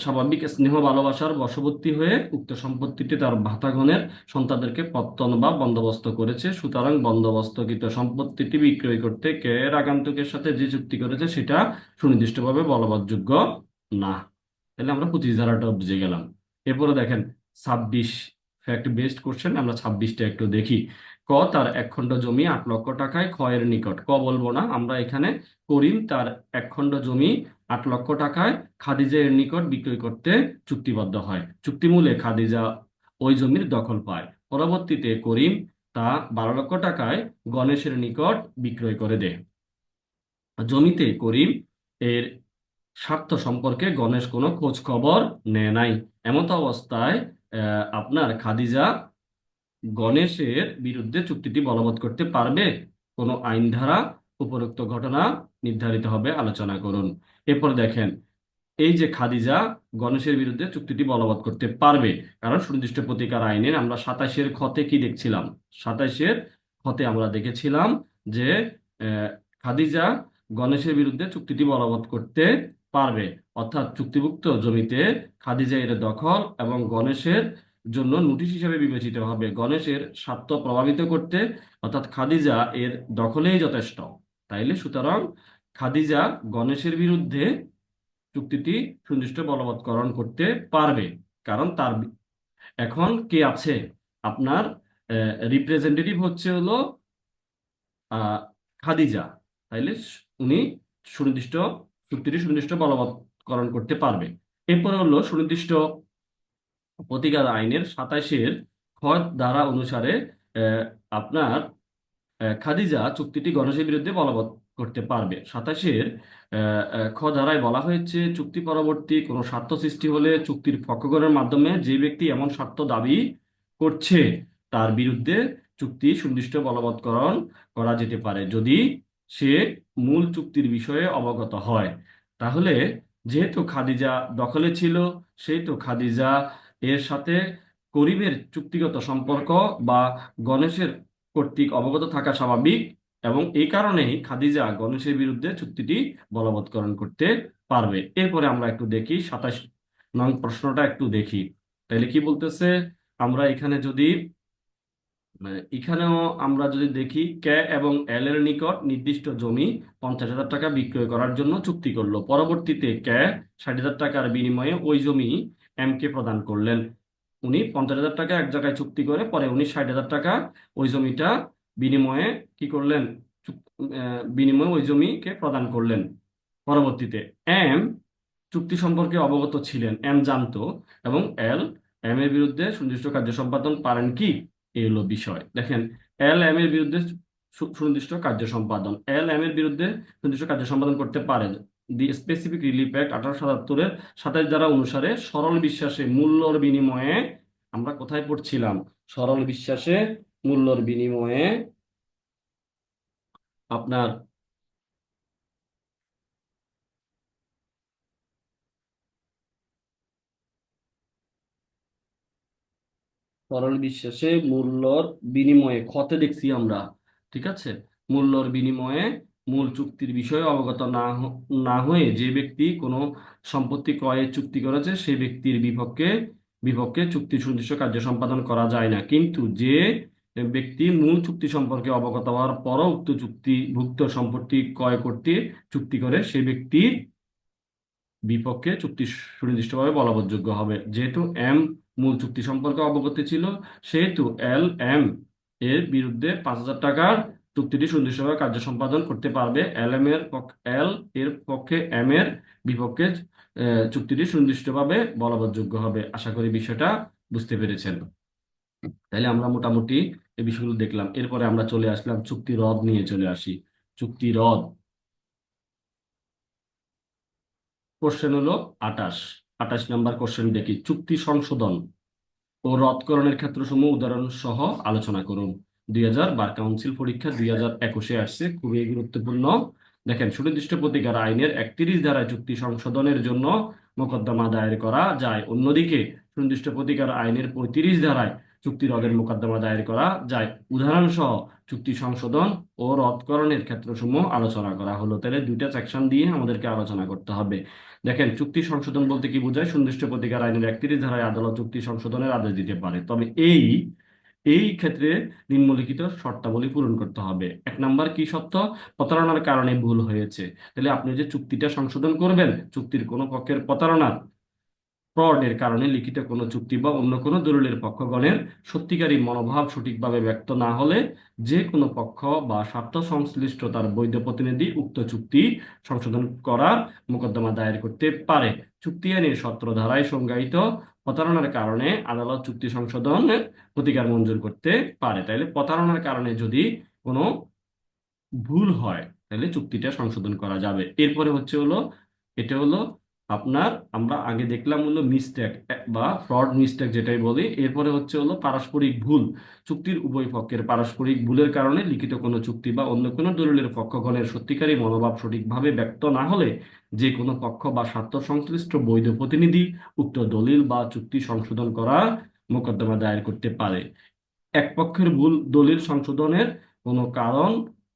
স্বাভাবিক স্নেহ ভালোবাসার বশবর্তী হয়ে উক্ত সম্পত্তিটি তার ভ্রাতাগণের সন্তানদেরকে পত্তন বা বন্দোবস্ত করেছে, সুতরাং বন্দোবস্তকৃত সম্পত্তিটি বিক্রয় করতে কে এর আগন্তুকের সাথে যে চুক্তি করেছে সেটা সুনির্দিষ্টভাবে বলবৎযোগ্য না। তাহলে আমরা 25 ধারাটা বুঝে গেলাম। এরপরে দেখেন 26 ফ্যাক্ট বেসড কোশ্চেন, আমরা 26টা একটু দেখি। ক, তার 1 খণ্ড জমি 8 লক্ষ টাকায় ক্ষয়ের নিকট, ক বলবো না আমরা এখানে, করিম তার 1 খণ্ড জমি 8 লক্ষ টাকায় খাদিজা এর নিকট বিক্রয় করতে চুক্তিবদ্ধ হয়। চুক্তিমূলে খাদিজা ওই জমির দখল পায়। পরবর্তীতে করিম তা 12 লক্ষ টাকায় গণেশের নিকট বিক্রয় করে দেয়। জমিতে করিম এর স্বার্থ সম্পর্কে গণেশ কোনো খোঁজ খবর নেয় নাই। এমত অবস্থায় আপনার খাদিজা গণেশের বিরুদ্ধে চুক্তিটি বলবৎ করতে পারবে? কোনো আইন ধারা উপরোক্ত ঘটনা নির্ধারিত হবে, আলোচনা করুন। এরপর দেখেন, এই যে খাদিজা গণেশের বিরুদ্ধে চুক্তিটি বলবৎ করতে পারবে, কারণ সুনির্দিষ্ট প্রতিকার আইনের আমরা 27-এর খতে কি দেখছিলাম, 27-এর খতে আমরা দেখেছিলাম যে আহ, খাদিজা গণেশের বিরুদ্ধে চুক্তিটি বলবৎ করতে পারবে, অর্থাৎ চুক্তিভুক্ত জমিতে খাদিজা এর দখল এবং গণেশের জন্য নোটিশ হিসেবে বিবেচিত হবে। গণেশের স্বার্থ প্রভাবিত করতে অর্থাৎ খাদিজা এর দখলেই যথেষ্ট। তাইলে সুতরাং খাদিজা গণেশের বিরুদ্ধে চুক্তিটি সুনির্দিষ্ট বলবৎকরণ করতে পারবে, কারণ তার এখন কে আছে, আপনার রিপ্রেজেন্টেটিভ হচ্ছে হলো আহ, খাদিজা। তাইলে উনি সুনির্দিষ্ট চুক্তিটি সুনির্দিষ্ট বলবৎকরণ করতে পারবে। এরপরে হলো সুনির্দিষ্ট প্রতিকার আইনের 27-এর খ ধারা অনুসারে আহ, আপনার খাদিজা চুক্তিটি গণেশের বিরুদ্ধে বলবৎ করতে পারবে। 27-এর খ ধারায় বলা হয়েছে, চুক্তি পরবর্তী কোনো স্বার্থ সৃষ্টি হলে চুক্তির পক্ষগণের মাধ্যমে যে ব্যক্তি এমন স্বার্থ দাবি করছে তার বিরুদ্ধে চুক্তি সুনির্দিষ্ট বলবৎকরণ করা যেতে পারে, যদি সে মূল চুক্তির বিষয়ে অবগত হয়। তাহলে যেহেতু খাদিজা দখলে ছিল, সেহেতু খাদিজা এর সাথে করিমের চুক্তিগত সম্পর্ক বা গণেশের কর্তৃক অবগত থাকা স্বাভাবিক, এবং এই কারণেই খাদিজা গণেশের বিরুদ্ধে চুক্তিটি বলবৎকরণ করতে পারবে। এরপরে আমরা একটু দেখি 27 নং প্রশ্নটা একটু দেখি। তাহলে কি বলতেছে, আমরা এখানে যদি এখানেও আমরা যদি দেখি, কে এবং এল এর নিকট নির্দিষ্ট জমি 50,000 টাকা বিক্রয় করার জন্য চুক্তি করলো। পরবর্তীতে কে 60,000 টাকার বিনিময়ে ওই জমি এম কে প্রদান করলেন। উনি 50,000 টাকা এক জায়গায় চুক্তি করে পরে উনি 60,000 টাকা ওই জমিটা বিনিময়ে কি করলেন, বিনিময়ে ওই জমিকে প্রদান করলেন। পরবর্তীতে এম চুক্তি সম্পর্কে অবগত ছিলেন, এম জানতো, এবং এম এর বিরুদ্ধে সুনির্দিষ্ট কার্য সম্পাদন পারেন কি, এই হলো বিষয়। দেখেন, এম এর বিরুদ্ধে সুনির্দিষ্ট কার্য সম্পাদন, এম এর বিরুদ্ধে সুনির্দিষ্ট কার্য সম্পাদন করতে পারে দি স্পেসিফিক রিলিফ অ্যাক্ট 1877-এর 27 ধারা অনুসারে সরল বিশ্বাসে মূল্যর বিনিময়ে, আমরা কোথায় পড়ছিলাম, সরল বিশ্বাসে মূল্যর বিনিময়ে আপনার সরল বিশ্বাসে মূল্যর বিনিময়ে ক্ষতে দেখছি আমরা, ঠিক আছে, মূল্যর বিনিময়ে মূল চুক্তির বিষয়ে অবগত না হয়ে যে ব্যক্তি কোনো সম্পত্তি ক্রয়ের চুক্তি করেছে সেই ব্যক্তির বিপক্ষে বিপক্ষে চুক্তি সুনির্দিষ্ট কার্য সম্পাদন করা যায় না। কিন্তু যে ব্যক্তি মূল চুক্তি সম্পর্কে অবগত হওয়ার পরও উক্ত চুক্তিভুক্ত সম্পত্তি ক্রয় করতে চুক্তি করে সেই ব্যক্তির বিপক্ষে চুক্তি সুনির্দিষ্টভাবে বলবৎযোগ্য হবে। যেহেতু এম মূল চুক্তি সম্পর্কে অবগত ছিল, সেহেতু এম এর বিরুদ্ধে 5,000 টাকার চুক্তিটি সুনির্দিষ্টভাবে কার্য সম্পাদন করতে পারবে। এল এর পক্ষে এম এর বিপক্ষে চুক্তিটি সুনির্দিষ্টভাবে বলবৎযোগ্য হবে। আশা করি বিষয়টা বুঝতে পেরেছেন। তাইলে আমরা মোটামুটি এই বিষয়গুলো দেখলাম। এরপরে আমরা চলে আসলাম চুক্তি রদ নিয়ে, চলে আসি চুক্তি রদ। কোশ্চেন হলো 28। 28 নম্বর কোশ্চেন দেখি, চুক্তি সংশোধন ও রদকরণের ক্ষেত্রসমূহ উদাহরণ সহ আলোচনা করুন। 2000 বার কাউন্সিল পরীক্ষা 2021-এ আসছে, খুবই গুরুত্বপূর্ণ। দেখেন, সুনির্দিষ্ট প্রতিকার আইনের 31 ধারায় চুক্তি সংশোধনের জন্য মোকদ্দমা দায়ের করা যায়। অন্যদিকে সুনির্দিষ্ট প্রতিকার আইনের 35 ধারায় চুক্তি রদের মোকদ্দমা দায়ের করা যায়। উদাহরণ সহ চুক্তি সংশোধন ও রদকরণের ক্ষেত্রসমূহ আলোচনা করা হলো। তাহলে দুইটা সেকশন দিয়ে আমাদেরকে আলোচনা করতে হবে। দেখেন, চুক্তি সংশোধন বলতে কি বোঝায়? সুনির্দিষ্ট প্রতিকার আইনের 31 ধারায় আদালত চুক্তি সংশোধনের আদেশ দিতে পারে, তবে এই এই ক্ষেত্রে নিম্নলিখিত শর্তাবলী পূরণ করতে হবে। এক নাম্বার কি শর্ত? প্রতারণার কারণে ভুল হয়েছে। তাহলে আপনি যে চুক্তিটা সংশোধন করবেন, চুক্তির কোনো পক্ষের প্রতারণা ফ্রডের কারণে লিখিত কোনো চুক্তি বা অন্য কোনো দলিলের পক্ষগণের সত্যিকারী মনোভাব সঠিকভাবে ব্যক্ত না হলে যে কোনো পক্ষ বা স্বার্থ সংশ্লিষ্ট তার বৈধ প্রতিনিধি উক্ত চুক্তি সংশোধন করার মোকদ্দমা দায়ের করতে পারে। চুক্তি আইনের 17 ধারায় সংজ্ঞায়িত প্রতারণার কারণে আদালত চুক্তি সংশোধনের প্রতিকার মঞ্জুর করতে পারে। তাইলে প্রতারণার কারণে যদি কোনো ভুল হয় তাহলে চুক্তিটা সংশোধন করা যাবে। এরপরে হচ্ছে হলো, এটা হলো আপনার, আমরা আগে দেখলাম হলো মিস্টেক বা ফ্রড মিস্টেক যেটাই বলি। এরপরে হচ্ছে হলো পারস্পরিক ভুল। চুক্তির উভয় পক্ষের পারস্পরিক ভুলের কারণে লিখিত কোনো চুক্তি বা অন্য কোনো দলিলের পক্ষগণের সত্যিকারী মনোভাব সঠিকভাবে ব্যক্ত না হলে যে কোনো পক্ষ বা স্বার্থ সংশ্লিষ্ট বৈধ প্রতিনিধি উক্ত দলিল বা চুক্তি সংশোধন করার মোকদ্দমা দায়ের করতে পারে। এক পক্ষের ভুল দলিল সংশোধনের কোনো কারণ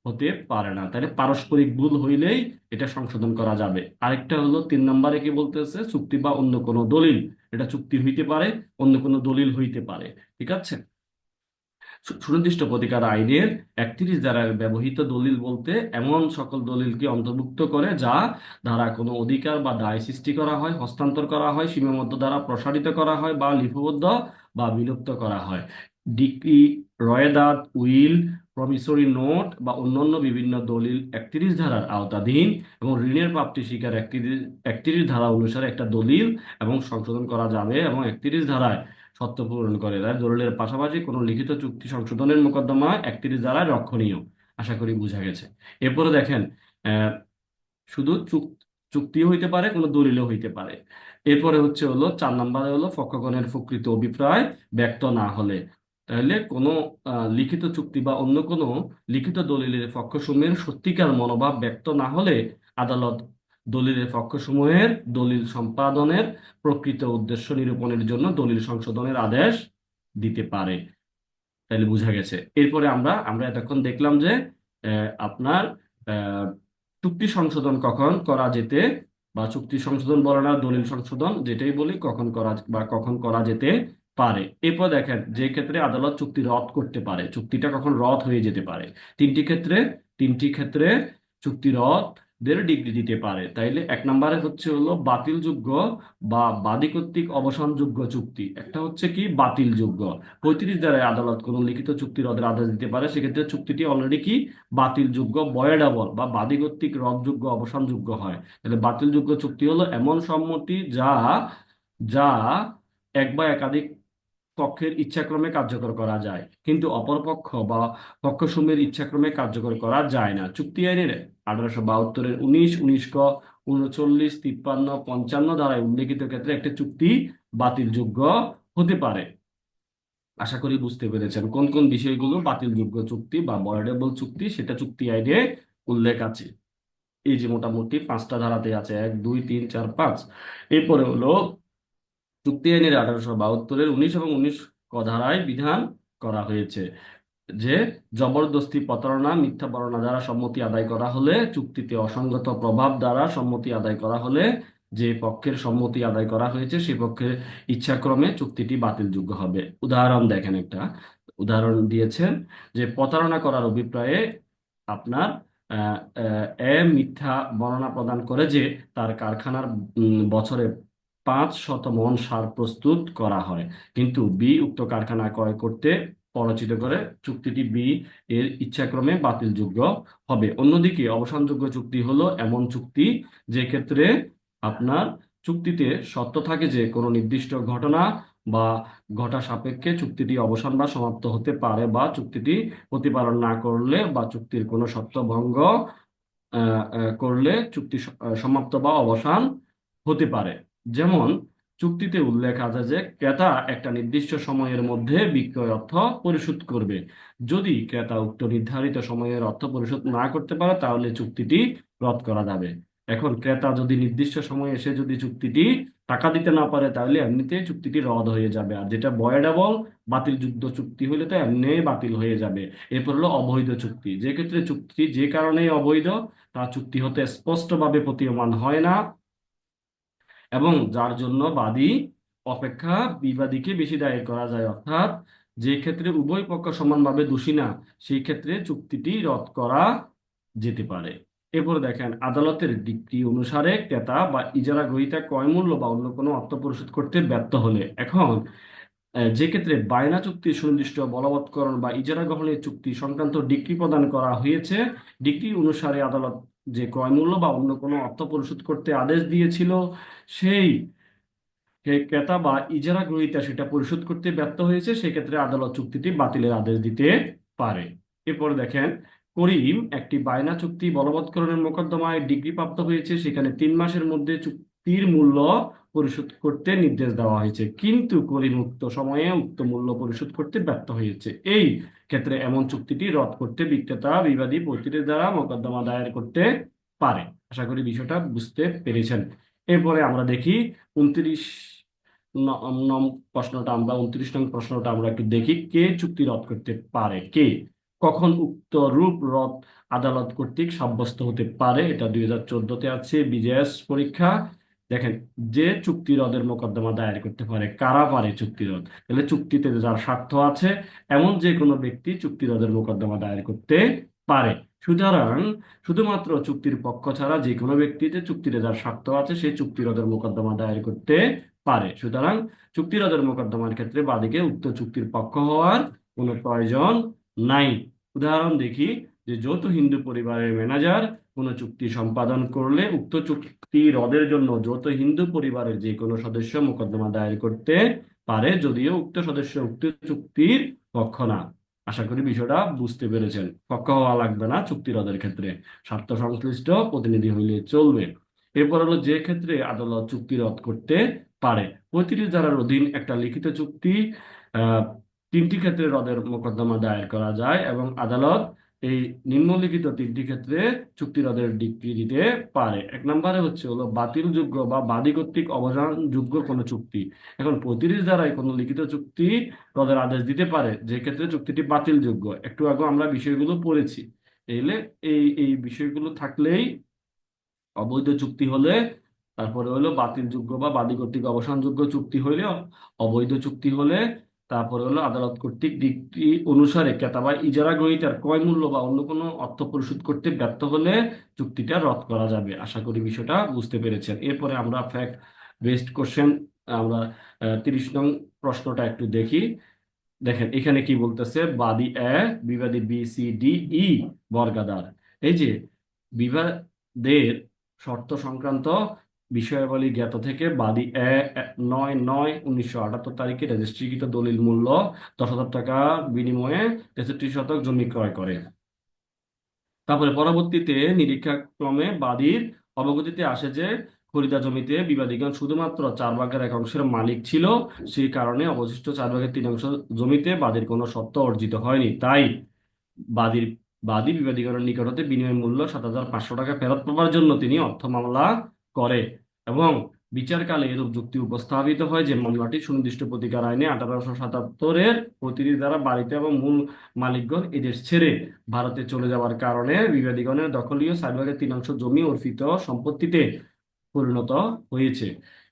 হতে পারে না। তাহলে পারস্পরিক ভুল হইলেই এটা সংশোধন করা যাবে। আরেকটা হলো 3 নম্বরে কি বলতেছে? চুক্তি বা অন্য কোনো দলিল। এটা চুক্তি হইতে পারে, অন্য কোনো দলিল হইতে পারে। ঠিক আছে? সুনির্দিষ্ট প্রতিকার আইনের 31 ধারার ব্যবহৃত দলিল বলতে এমন সকল দলিলকে অন্তর্ভুক্ত করে যা দ্বারা কোনো অধিকার বা দায় সৃষ্টি করা হয়, হস্তান্তর করা হয়, সীমাবদ্ধ দ্বারা প্রসারিত করা হয় বা লিপিবদ্ধ বা বিলুপ্ত করা হয়। ডিক্রি, রয়েদাদ, উইল, প্রমিসরি নোট বা অন্যান্য বিভিন্ন দলিল 31 ধারার আওতাধীন এবং ঋণের প্রাপ্তি স্বীকার 31 ধারা অনুসারে একটা দলিল এবং সংশোধন করা যাবে এবং 31 ধারায় শর্ত পূরণ করে। তাই দলিলের পাশাপাশি কোনো লিখিত চুক্তি সংশোধনের মোকদ্দমা 31 ধারায় রক্ষণীয়। আশা করি বোঝা গেছে। এরপরে দেখেন, আহ, শুধু চুক্তিও হইতে পারে, কোনো দলিলও হইতে পারে। এরপরে হচ্ছে হলো 4 নম্বরে হলো পক্ষগণের প্রকৃত অভিপ্রায় ব্যক্ত না হলে। তাহলে কোনো লিখিত চুক্তি বা অন্য কোনো লিখিত দলিলের পক্ষসমূহের সত্যিকার মনোভাব ব্যক্ত না হলে আদালত দলিলের পক্ষসমূহের দলিল সম্পাদনের প্রকৃত উদ্দেশ্য নিরূপণের জন্য দলিল সংশোধনের আদেশ দিতে পারে। তাহলে বোঝা গেছে। এরপরে আমরা আমরা এতক্ষণ দেখলাম যে আপনার আহ, চুক্তি সংশোধন কখন করা যেতে, বা চুক্তি সংশোধন বলে না, দলিল সংশোধন যেটাই বলি, কখন করা বা কখন করা যেতে পারে। এরপর দেখেন, যে ক্ষেত্রে আদালত চুক্তি রদ করতে পারে, চুক্তিটা কখন রদ হয়ে যেতে পারে। তিনটি ক্ষেত্রে তিনটি ক্ষেত্রে চুক্তি রদ দের ডিগ্রি দিতে পারে। তাইলে এক নম্বরে হচ্ছে হলো বাতিলযোগ্য বা বাদী কর্তৃক অবসানযোগ্য চুক্তি। একটা হচ্ছে কি বাতিলযোগ্য। 35 ধারায় আদালত কোনো লিখিত চুক্তি রদের আদেশ দিতে পারে, সেক্ষেত্রে চুক্তিটি অলরেডি কি বাতিলযোগ্য, ভয়েডেবল বা বাদী কর্তৃক রদযোগ্য, অবসানযোগ্য হয়। তাহলে বাতিলযোগ্য চুক্তি হলো এমন সম্মতি যা যা এক বা একাধিক পক্ষের ইচ্ছাক্রমে কার্যকর করা যায়, কিন্তু অপর পক্ষ বা পক্ষসমূহের ইচ্ছাক্রমে কার্যকর করা যায় না। চুক্তি আইনের 1872-এর 19, 19 ক, 39, 53, 55 ধারায় উল্লেখিত ক্ষেত্রে একটি চুক্তি বাতিলযোগ্য হতে পারে। আশা করি বুঝতে পেরেছেন কোন কোন বিষয়গুলো বাতিলযোগ্য চুক্তি বা ভয়েডেবল চুক্তি, সেটা চুক্তি আইনে উল্লেখ আছে। এই যে মোটামুটি 5টা ধারাতে আছে, 1, 2, 3, 4, 5। এরপরে হলো চুক্তি আইনের 1872-এর 19 এবং 19 ক ধারায় বিধান করা হয়েছে যে জবরদস্তি, প্রতারণা, মিথ্যা বর্ণনা দ্বারা সম্মতি আদায় করা হলে, চুক্তিতে অসঙ্গত প্রভাব দ্বারা সম্মতি আদায় করা হলে যে পক্ষের সম্মতি আদায় করা হয়েছে সে পক্ষের ইচ্ছাক্রমে চুক্তিটি বাতিলযোগ্য হবে। উদাহরণ দেখেন, একটা উদাহরণ দিয়েছেন যে প্রতারণা করার অভিপ্রায়ে আপনার মিথ্যা বর্ণনা প্রদান করে যে তার কারখানার বছরে 500 মণ সার প্রস্তুত করা হয়, কিন্তু বি উক্ত কারখানা ক্রয় করতে পরচিত করে, চুক্তিটি বি এর ইচ্ছাক্রমে বাতিলযোগ্য হবে। অন্যদিকে অবসানযোগ্য চুক্তি হলো এমন চুক্তি যে ক্ষেত্রে আপনার চুক্তিতে শর্ত থাকে যে কোনো নির্দিষ্ট ঘটনা বা ঘটা সাপেক্ষে চুক্তিটি অবসান বা সমাপ্ত হতে পারে, বা চুক্তিটি প্রতিপালন না করলে বা চুক্তির কোনো শর্ত ভঙ্গ করলে চুক্তি সমাপ্ত বা অবসান হতে পারে। যেমন চুক্তিতে উল্লেখ আছে যে ক্রেতা একটা নির্দিষ্ট সময়ের মধ্যে বিক্রয় অর্থ পরিশোধ করবে। যদি ক্রেতা উক্ত নির্ধারিত সময়ের অর্থ পরিশোধ না করতে পারে তাহলে চুক্তিটি রদ করা যাবে। এখন ক্রেতা যদি নির্দিষ্ট সময়ে এসে যদি চুক্তিটি টাকা দিতে না পারে তাহলে এমনিতেই চুক্তিটি রদ হয়ে যাবে। আর যেটা ভয়েডেবল, বাতিল যুদ্ধ চুক্তি হলে তো এমনিই বাতিল হয়ে যাবে। এরপর হলো অবৈধ চুক্তি। যে ক্ষেত্রে চুক্তি যে কারণেই অবৈধ, তা চুক্তি হতে স্পষ্টভাবে প্রতীয়মান হয় না এবং যার জন্য বাদী অপেক্ষা বিবাদীকে বেশি দায়ী করা যায়, অর্থাৎ যে ক্ষেত্রে উভয় পক্ষ সমানভাবে দোষী না, সেই ক্ষেত্রে চুক্তিটি রদ করা যেতে পারে। এরপর দেখেন, আদালতের ডিক্রি অনুসারে ক্রেতা বা ইজারা গ্রহীতা ক্রয় মূল্য বা অন্য কোনো অর্থ পরিশোধ করতে ব্যর্থ হলে, এখন যে ক্ষেত্রে বায়না চুক্তি সুনির্দিষ্ট বলবৎকরণ বা ইজারা গ্রহণের চুক্তি সংক্রান্ত ডিক্রি প্রদান করা হয়েছে, ডিক্রি অনুসারে আদালত যে ক্রয় মূল্য বা অন্য কোনো অর্থ পরিশোধ করতে আদেশ দিয়েছিল, সেই ক্রেতা বা ইজারা গ্রহীতা সেটা পরিশোধ করতে ব্যর্থ হয়েছে, সেক্ষেত্রে আদালত চুক্তিটি বাতিলের আদেশ দিতে পারে। এরপর দেখেন, করিম একটি বায়না চুক্তি বলবৎকরণের মোকদ্দমায় ডিগ্রি প্রাপ্ত হয়েছে, সেখানে 3 মাসের মধ্যে চুক্তির মূল্য পরিশোধ করতে নির্দেশ দেওয়া হয়েছে, কিন্তু করিম উক্ত সময়ে উক্ত মূল্য পরিশোধ করতে ব্যর্থ হয়েছে। এই ক্ষেত্রে এমন চুক্তিটি রদ করতে বিক্রেতা বিবাদী পৈতৃকের দ্বারা মোকদ্দমা দায়ের করতে পারে। আশা করি বিষয়টা বুঝতে পেরেছেন। এরপরে আমরা দেখি 29 নং প্রশ্নটা, আমরা 29 নং প্রশ্নটা আমরা একটু দেখি। কে চুক্তি রদ করতে পারে? কে, কখন উক্ত রূপ রদ আদালত কর্তৃক সাব্যস্ত হতে পারে? এটা 2014-তে আছে বিজেএস পরীক্ষা। দেখেন, যে চুক্তি রদের মোকদ্দমা দায়ের করতে পারে, কারা পারে চুক্তি রদ? তাহলে চুক্তিতে যার স্বার্থ আছে এমন যে কোনো ব্যক্তি চুক্তি রদের মোকদ্দমা দায়ের করতে পারে। সুতরাং শুধুমাত্র চুক্তির পক্ষ ছাড়া যে কোনো ব্যক্তিতে চুক্তিতে যার স্বার্থ আছে সে চুক্তি রদের মোকদ্দমা দায়ের করতে পারে। সুতরাং চুক্তি রদের মোকদ্দমার ক্ষেত্রে বাদীকে উক্ত চুক্তির পক্ষ হওয়ার কোনো প্রয়োজন নাই। উদাহরণ দেখি, যে যৌথ হিন্দু পরিবারের ম্যানেজার কোনো চুক্তি সম্পাদন করলে উক্ত চুক্তি রদের জন্য যৌথ হিন্দু পরিবারের যে কোনো সদস্য মোকদ্দমা দায়ের করতে পারে, যদিও উক্ত সদস্য উক্ত চুক্তির পক্ষ না। আশা করি বিষয়টা বুঝতে পেরেছেন। পক্ষ হওয়া লাগবে না চুক্তি রদের ক্ষেত্রে, স্বার্থ সংশ্লিষ্ট প্রতিনিধি হইলে চলবে। এরপর হলো যে ক্ষেত্রে আদালত চুক্তি রদ করতে পারে। 35 ধারার অধীন একটা লিখিত চুক্তি, আহ 3টি ক্ষেত্রে রদের মোকদ্দমা দায়ের করা যায় এবং আদালত এই নিম্নলিখিত 3টি ক্ষেত্রে চুক্তি রদের ডিক্রি দিতে পারে। 1 নম্বরে হলো বাতিলযোগ্য বা বাদী কর্তৃক অবসানযোগ্য কোনো চুক্তি। এখন 35 ধারায় কোনো লিখিত চুক্তি রদের আদেশ দিতে পারে যে ক্ষেত্রে চুক্তিটি বাতিলযোগ্য। একটু আগে আমরা বিষয়গুলো পড়েছি। এলে এই এই বিষয়গুলো থাকলেই, অবৈধ চুক্তি হলে, তারপরে হলো বাতিলযোগ্য বা বাদী কর্তৃক অবসানযোগ্য চুক্তি হইলে, অবৈধ চুক্তি হলে, তারপরে হলো আদালত কর্তৃক ডিক্রি অনুসারে ক্রেতা বা ইজারা গ্রহীতার ক্রয় মূল্য বা অন্য কোনো অর্থ পরিশোধ করতে ব্যর্থ হলে চুক্তিটা রদ করা যাবে। আশা করি বিষয়টা বুঝতে পেরেছেন। এরপরে আমরা ফ্যাক্ট বেসড কোশ্চেন, আমরা 30 নং প্রশ্নটা একটু দেখি। দেখেন এখানে কি বলতেছে, বাদী এ বিবাদী বি সি ডি ই বর্গাদার। এই যে বিবাদের শর্ত সংক্রান্ত বিষয়াবলী জ্ঞাত থেকে বাদী এ 9/9/1978 তারিখে রেজিস্ট্রিকৃত দলিল মূল্য 10,000 টাকা বিনিময়ে 63 শতক জমি ক্রয় করে। তারপরে পরবর্তীতে নিরীক্ষাক্রমে বাদীর অবগতিতে আসে যে খরিদা জমিতে বিবাদীগণ শুধুমাত্র 4/1 অংশের মালিক ছিল, সেই কারণে অবশিষ্ট 4/3 অংশ জমিতে বাদীর কোনো সত্ত্ব অর্জিত হয়নি। তাই বাদীর বাদী বিবাদীগণের নিকট হতে বিনিময় মূল্য 7,500 টাকা ফেরত পাওয়ার জন্য তিনি অর্থ মামলা করে এবং বিচারকালে এরূপ যুক্তি উপস্থাপিত হয় যে মামলাটি সুনির্দিষ্ট প্রতিকার আইনে 1877-এর 35 দ্বারা বাড়িতে এবং মূল মালিকগণ এদেশ ছেড়ে ভারতে চলে যাওয়ার কারণে বিবাদীগণের দখলীয় 4/3 অংশ জমি অর্পিত সম্পত্তিতে পরিণত হয়েছে।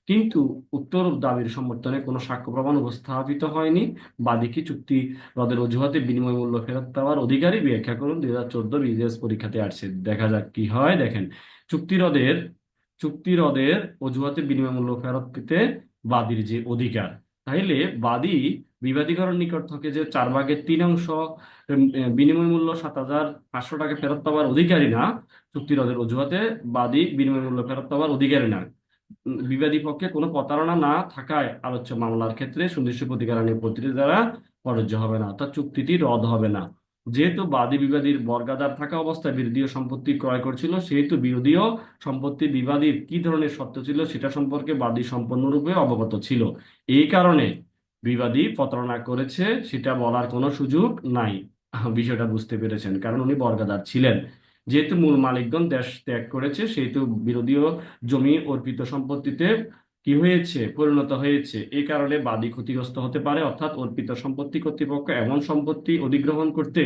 কিন্তু উক্তরূপ দাবির সমর্থনে কোনো সাক্ষ্য প্রমাণ উপস্থাপিত হয়নি। বাদী কি চুক্তি রদের অজুহাতে বিনিময় মূল্য ফেরত পাওয়ার অধিকারী? ব্যাখ্যা করুন। 2014 বিজেএস পরীক্ষাতে আসছে, দেখা যাক কি হয়। দেখেন, চুক্তি রদের চুক্তি রদের অজুহাতে বিনিময় মূল্য ফেরত পেতে বাদীর যে অধিকার, তাইলে বাদী বিবাদীগণের নিকট থেকে যে 4/3 অংশ বিনিময় মূল্য 7,500 টাকা ফেরত পাওয়ার অধিকারী না। চুক্তি রদের অজুহাতে বাদী বিনিময় মূল্য ফেরত পাওয়ার অধিকারী না। বিবাদী পক্ষে কোনো প্রতারণা না থাকায় আলোচ্য মামলার ক্ষেত্রে সুনির্দিষ্ট প্রতিকার আইনের 35 দ্বারা প্রযোজ্য হবে না, অর্থাৎ চুক্তিটি রদ হবে না। যেহেতু বাদী বিবাদীর বর্গাদার থাকা অবস্থায় বিরোধীয় সম্পত্তি ক্রয় করছিল, সেহেতু বিরোধীয় সম্পত্তি বিবাদীর কি ধরনের সত্ত্ব ছিল সেটা সম্পর্কে বাদী সম্পূর্ণরূপে অবগত ছিল। এই কারণে বিবাদী প্রতারণা করেছে সেটা বলার কোনো সুযোগ নাই। বিষয়টা বুঝতে পেরেছেন, কারণ উনি বর্গাদার ছিলেন। যেহেতু মূল মালিকগণ দেশ ত্যাগ করেছে, সেহেতু বিরোধীয় জমি অর্পিত সম্পত্তিতে কি হয়েছে, পরিণত হয়েছে। এই কারণে বাদী ক্ষতিগ্রস্ত হতে পারে, অর্থাৎ অর্পিত সম্পত্তি কর্তৃপক্ষ এমন সম্পত্তি অধিগ্রহণ করতে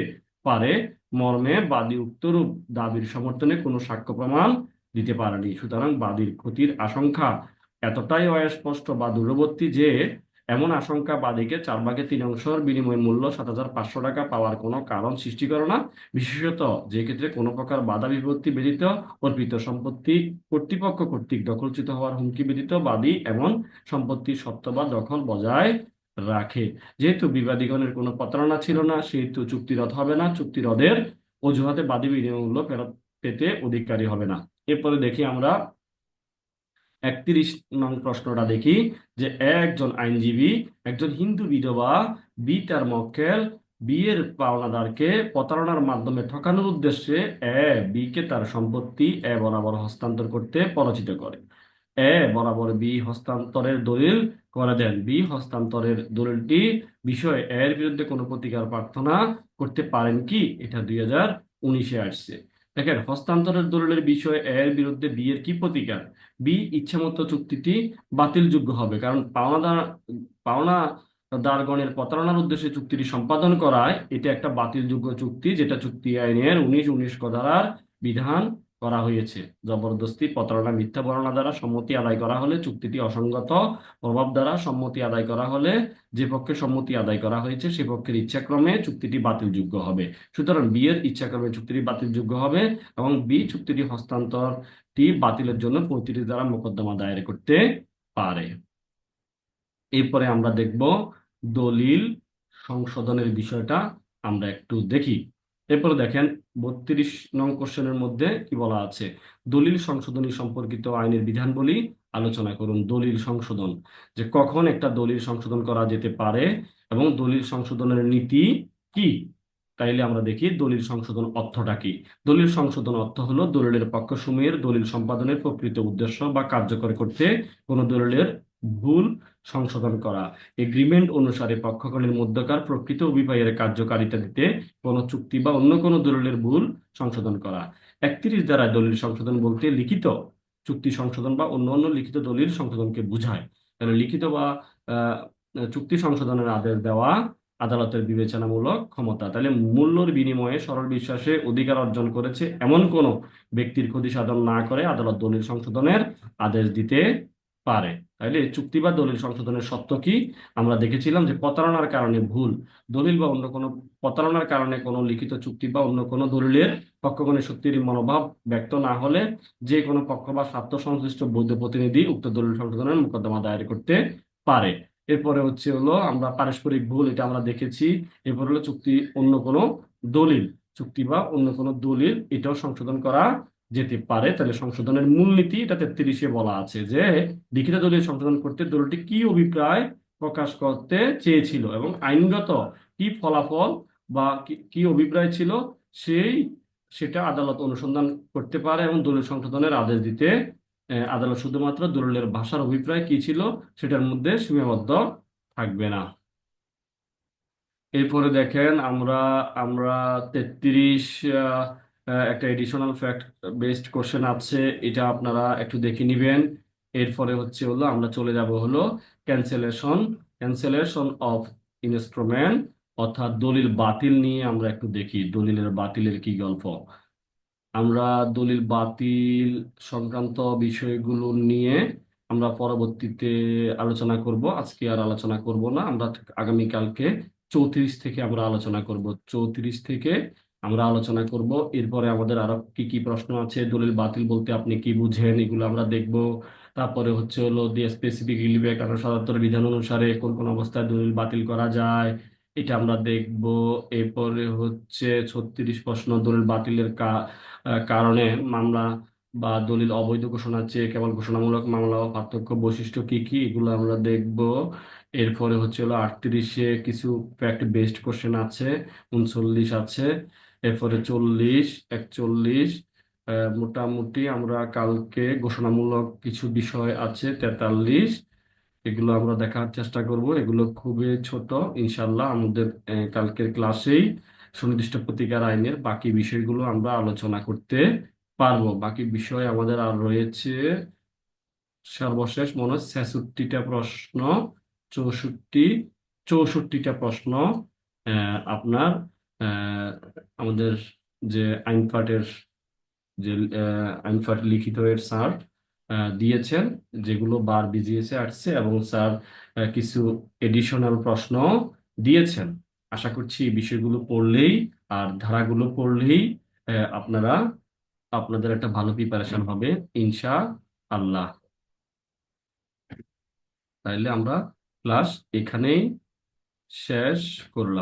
পারে মর্মে বাদী উক্তরূপ দাবির সমর্থনে কোনো সাক্ষ্য প্রমাণ দিতে পারেনি। সুতরাং বাদীর ক্ষতির আশঙ্কা এতটাই অস্পষ্ট বা দূরবর্তী যে এমন আশঙ্কা বাদীকে 4/3 বিনিময় মূল্য 7,500 টাকা পাওয়ার কোনো কারণ সৃষ্টি করে না। বিশেষত যে ক্ষেত্রে কোনো প্রকার বাধা বিপত্তি ব্যতীত অর্পিত সম্পত্তি কর্তৃপক্ষ কর্তৃক দখলচ্যুত হওয়ার হুমকি ব্যতীত বাদী এমন সম্পত্তির সত্ত্ব বা দখল বজায় রাখে। যেহেতু বিবাদীগণের কোনো প্রতারণা ছিল না, সেহেতু চুক্তি রদ হবে না। চুক্তি রদের অজুহাতে বাদী বিনিময় মূল্য ফেরত পেতে অধিকারী হবে না। এরপরে দেখি আমরা 31 নং প্রশ্নটা দেখি, যে একজন আইনজীবী একজন হিন্দু বিধবা বি তার মক্কেল বি এর পাওনাদারকে প্রতারণার মাধ্যমে ঠকানোর উদ্দেশ্যে বি কে তার সম্পত্তি বরাবর হস্তান্তর করতে প্ররোচিত করে। বরাবর বি হস্তান্তরের দলিল করে দেন। বি হস্তান্তরের দলিলটি বিষয়ে এর বিরুদ্ধে কোনো প্রতিকার প্রার্থনা করতে পারেন কি? এটা 2019-এ আসছে। দেখেন, হস্তান্তরের দলিলের বিষয়ে এর বিরুদ্ধে বি এর কি প্রতিকার? বি ইচ্ছামতো চুক্তিটি বাতিলযোগ্য হবে, কারণ পাওনাদারগণের প্রতারণার উদ্দেশ্যে চুক্তিটি সম্পাদন করায় এটা একটা বাতিলযোগ্য চুক্তি, যেটা চুক্তি আইনের 19 ধারার বিধান করা হয়েছে। জবরদস্তি, প্রতারণা, মিথ্যা বর্ণনা দ্বারা সম্মতি আদায় করা হলে চুক্তিটি অসঙ্গত, প্রভাব দ্বারা সম্মতি আদায় করা হলে যে পক্ষে সম্মতি আদায় করা হয়েছে সে পক্ষের ইচ্ছাক্রমে চুক্তিটি বাতিলযোগ্য হবে। সুতরাং বি এর ইচ্ছাক্রমে চুক্তিটি বাতিলযোগ্য হবে এবং বি চুক্তিটি হস্তান্তরটি বাতিলের জন্য 35 ধারা মোকদ্দমা দায়ের করতে পারে। এরপরে আমরা দেখব দলিল সংশোধনের বিষয়টা আমরা একটু দেখি। এরপরে দেখেন 32 নং কোশ্চেনের মধ্যে কি বলা আছে, দলিল সংশোধনী সম্পর্কিত আইনের বিধানবলী আলোচনা করুন। দলিল সংশোধন, যে কখন একটা দলিল সংশোধন করা যেতে পারে এবং দলিল সংশোধনের নীতি কি। তাইলে আমরা দেখি দলিল সংশোধন অর্থটা কি। দলিল সংশোধন অর্থ হলো দলিলের পক্ষসমূহের দলিল সম্পাদনের প্রকৃত উদ্দেশ্য বা কার্যকর করতে কোনো দলিলের ভুল সংশোধন করা। এগ্রিমেন্ট অনুসারে পক্ষগণের মধ্যকার প্রকৃত অভিপ্রায়ের কার্যকারিতা দিতে কোনো চুক্তি বা অন্য কোনো দলিলের ভুল সংশোধন করা। 31 দ্বারা দলিল সংশোধন বলতে লিখিত চুক্তি সংশোধন বা অন্য অন্য লিখিত দলিল সংশোধনকে বোঝায়। তাহলে লিখিত বা আহ, চুক্তি সংশোধনের আদেশ দেওয়া আদালতের বিবেচনামূলক ক্ষমতা। তাহলে মূল্যর বিনিময়ে সরল বিশ্বাসে অধিকার অর্জন করেছে এমন কোনো ব্যক্তির ক্ষতি সাধন না করে আদালত দলিল সংশোধনের আদেশ দিতে পারে। তাইলে চুক্তি বা দলিল সংশোধনের শর্ত কি? আমরা দেখেছিলাম যে প্রতারণার কারণে ভুল দলিল বা অন্য কোনো প্রতারণার কারণে কোনো লিখিত চুক্তি বা অন্য কোনো দলিলের পক্ষগণের সত্যির মনোভাব ব্যক্ত না হলে যে কোনো পক্ষ বা স্বার্থ সংশ্লিষ্ট বৈধ প্রতিনিধি উক্ত দলিল সংশোধনের মোকদ্দমা দায়ের করতে পারে। এরপরে হলো আমরা পারস্পরিক ভুল, এটা আমরা দেখেছি। এরপর হলো চুক্তি অন্য কোনো দলিল, চুক্তি বা অন্য কোনো দলিল এটাও সংশোধন করা যেতে পারে। তাহলে সংশোধনের মূলনীতি এটা 33-এ বলা আছে যে লিখিত দলিল সংশোধন করতে দলটি কি অভিপ্রায় প্রকাশ করতে চেয়েছিল এবং আইনগত কি ফলাফল বা কি কি অভিপ্রায় ছিল সেই সেটা আদালত অনুসন্ধান করতে পারে এবং দলিল সংশোধনের আদেশ দিতে আদালত শুধুমাত্র দলিলের ভাষার অভিপ্রায় কি ছিল সেটার মধ্যে সীমাবদ্ধ থাকবে না। এরপরে দেখেন আমরা আমরা 33 একটা এডিশনাল ফ্যাক্ট বেসড কোশ্চেন আছে, এটা আপনারা একটু দেখে নিবেন। এরপরে আমরা চলে যাব ক্যান্সেলেশন ক্যান্সেলেশন অফ ইনস্ট্রুমেন্ট, অর্থাৎ দলিল বাতিল নিয়ে আমরা একটু দেখি দলিলের বাতিলের কি গল্প। আমরা দলিল বাতিল সংক্রান্ত বিষয়গুলো নিয়ে আমরা পরবর্তীতে আলোচনা করব, আজকে আর আলোচনা করব না। আমরা আগামীকালকে 34 থেকে আমরা আলোচনা করব, 34 থেকে আমরা আলোচনা করব। এরপরে আমাদের আরো কি কি প্রশ্ন আছে, দলিল বাতিল বলতে আপনি কি বুঝেন, এগুলো আমরা দেখব। তারপরে দিয়ে স্পেসিফিক রিলিভ অ্যাক্ট 1877 বিধান অনুসারে কোন কোন অবস্থায় দলিল বাতিল করা যায়, এটা আমরা দেখব। এরপরে 36 প্রশ্ন, দলিল বাতিলের কারণে মামলা বা দলিল অবৈধ ঘোষণার চেয়ে কেবল ঘোষণামূলক মামলা ও পার্থক্য বৈশিষ্ট্য কি কি, এগুলো আমরা দেখব। এরপরে 38-এ কিছু ফ্যাক্ট বেসড কোশ্চেন আছে, 39 আছে। এরপরে 40, 41, মোটামুটি আমরা কালকে ঘোষণামূলক কিছু বিষয় আছে 43, এগুলো আমরা দেখার চেষ্টা করব। এগুলো খুবই ছোট, ইনশাল্লাহ আমাদের কালকের ক্লাসেই সুনির্দিষ্ট প্রতিকার আইনের বাকি বিষয়গুলো আমরা আলোচনা করতে পারবো। বাকি বিষয় আমাদের আর রয়েছে সর্বশেষ মনে হয় 66টা প্রশ্ন, 64 64টা প্রশ্ন আপনার আহ, আমাদের যে আইনপাটের যে আইনপাট লিখিত এর স্যার দিয়েছেন, যেগুলো বার বিজিএসে আসছে, এবং স্যার কিছু এডিশনাল প্রশ্ন দিয়েছেন। আশা করছি এই বিষয়গুলো পড়লেই আর ধারাগুলো পড়লেই আপনারা আপনাদের একটা ভালো প্রিপারেশন হবে ইনশা আল্লাহ। তাইলে আমরা ক্লাস এখানেই শেষ করলাম।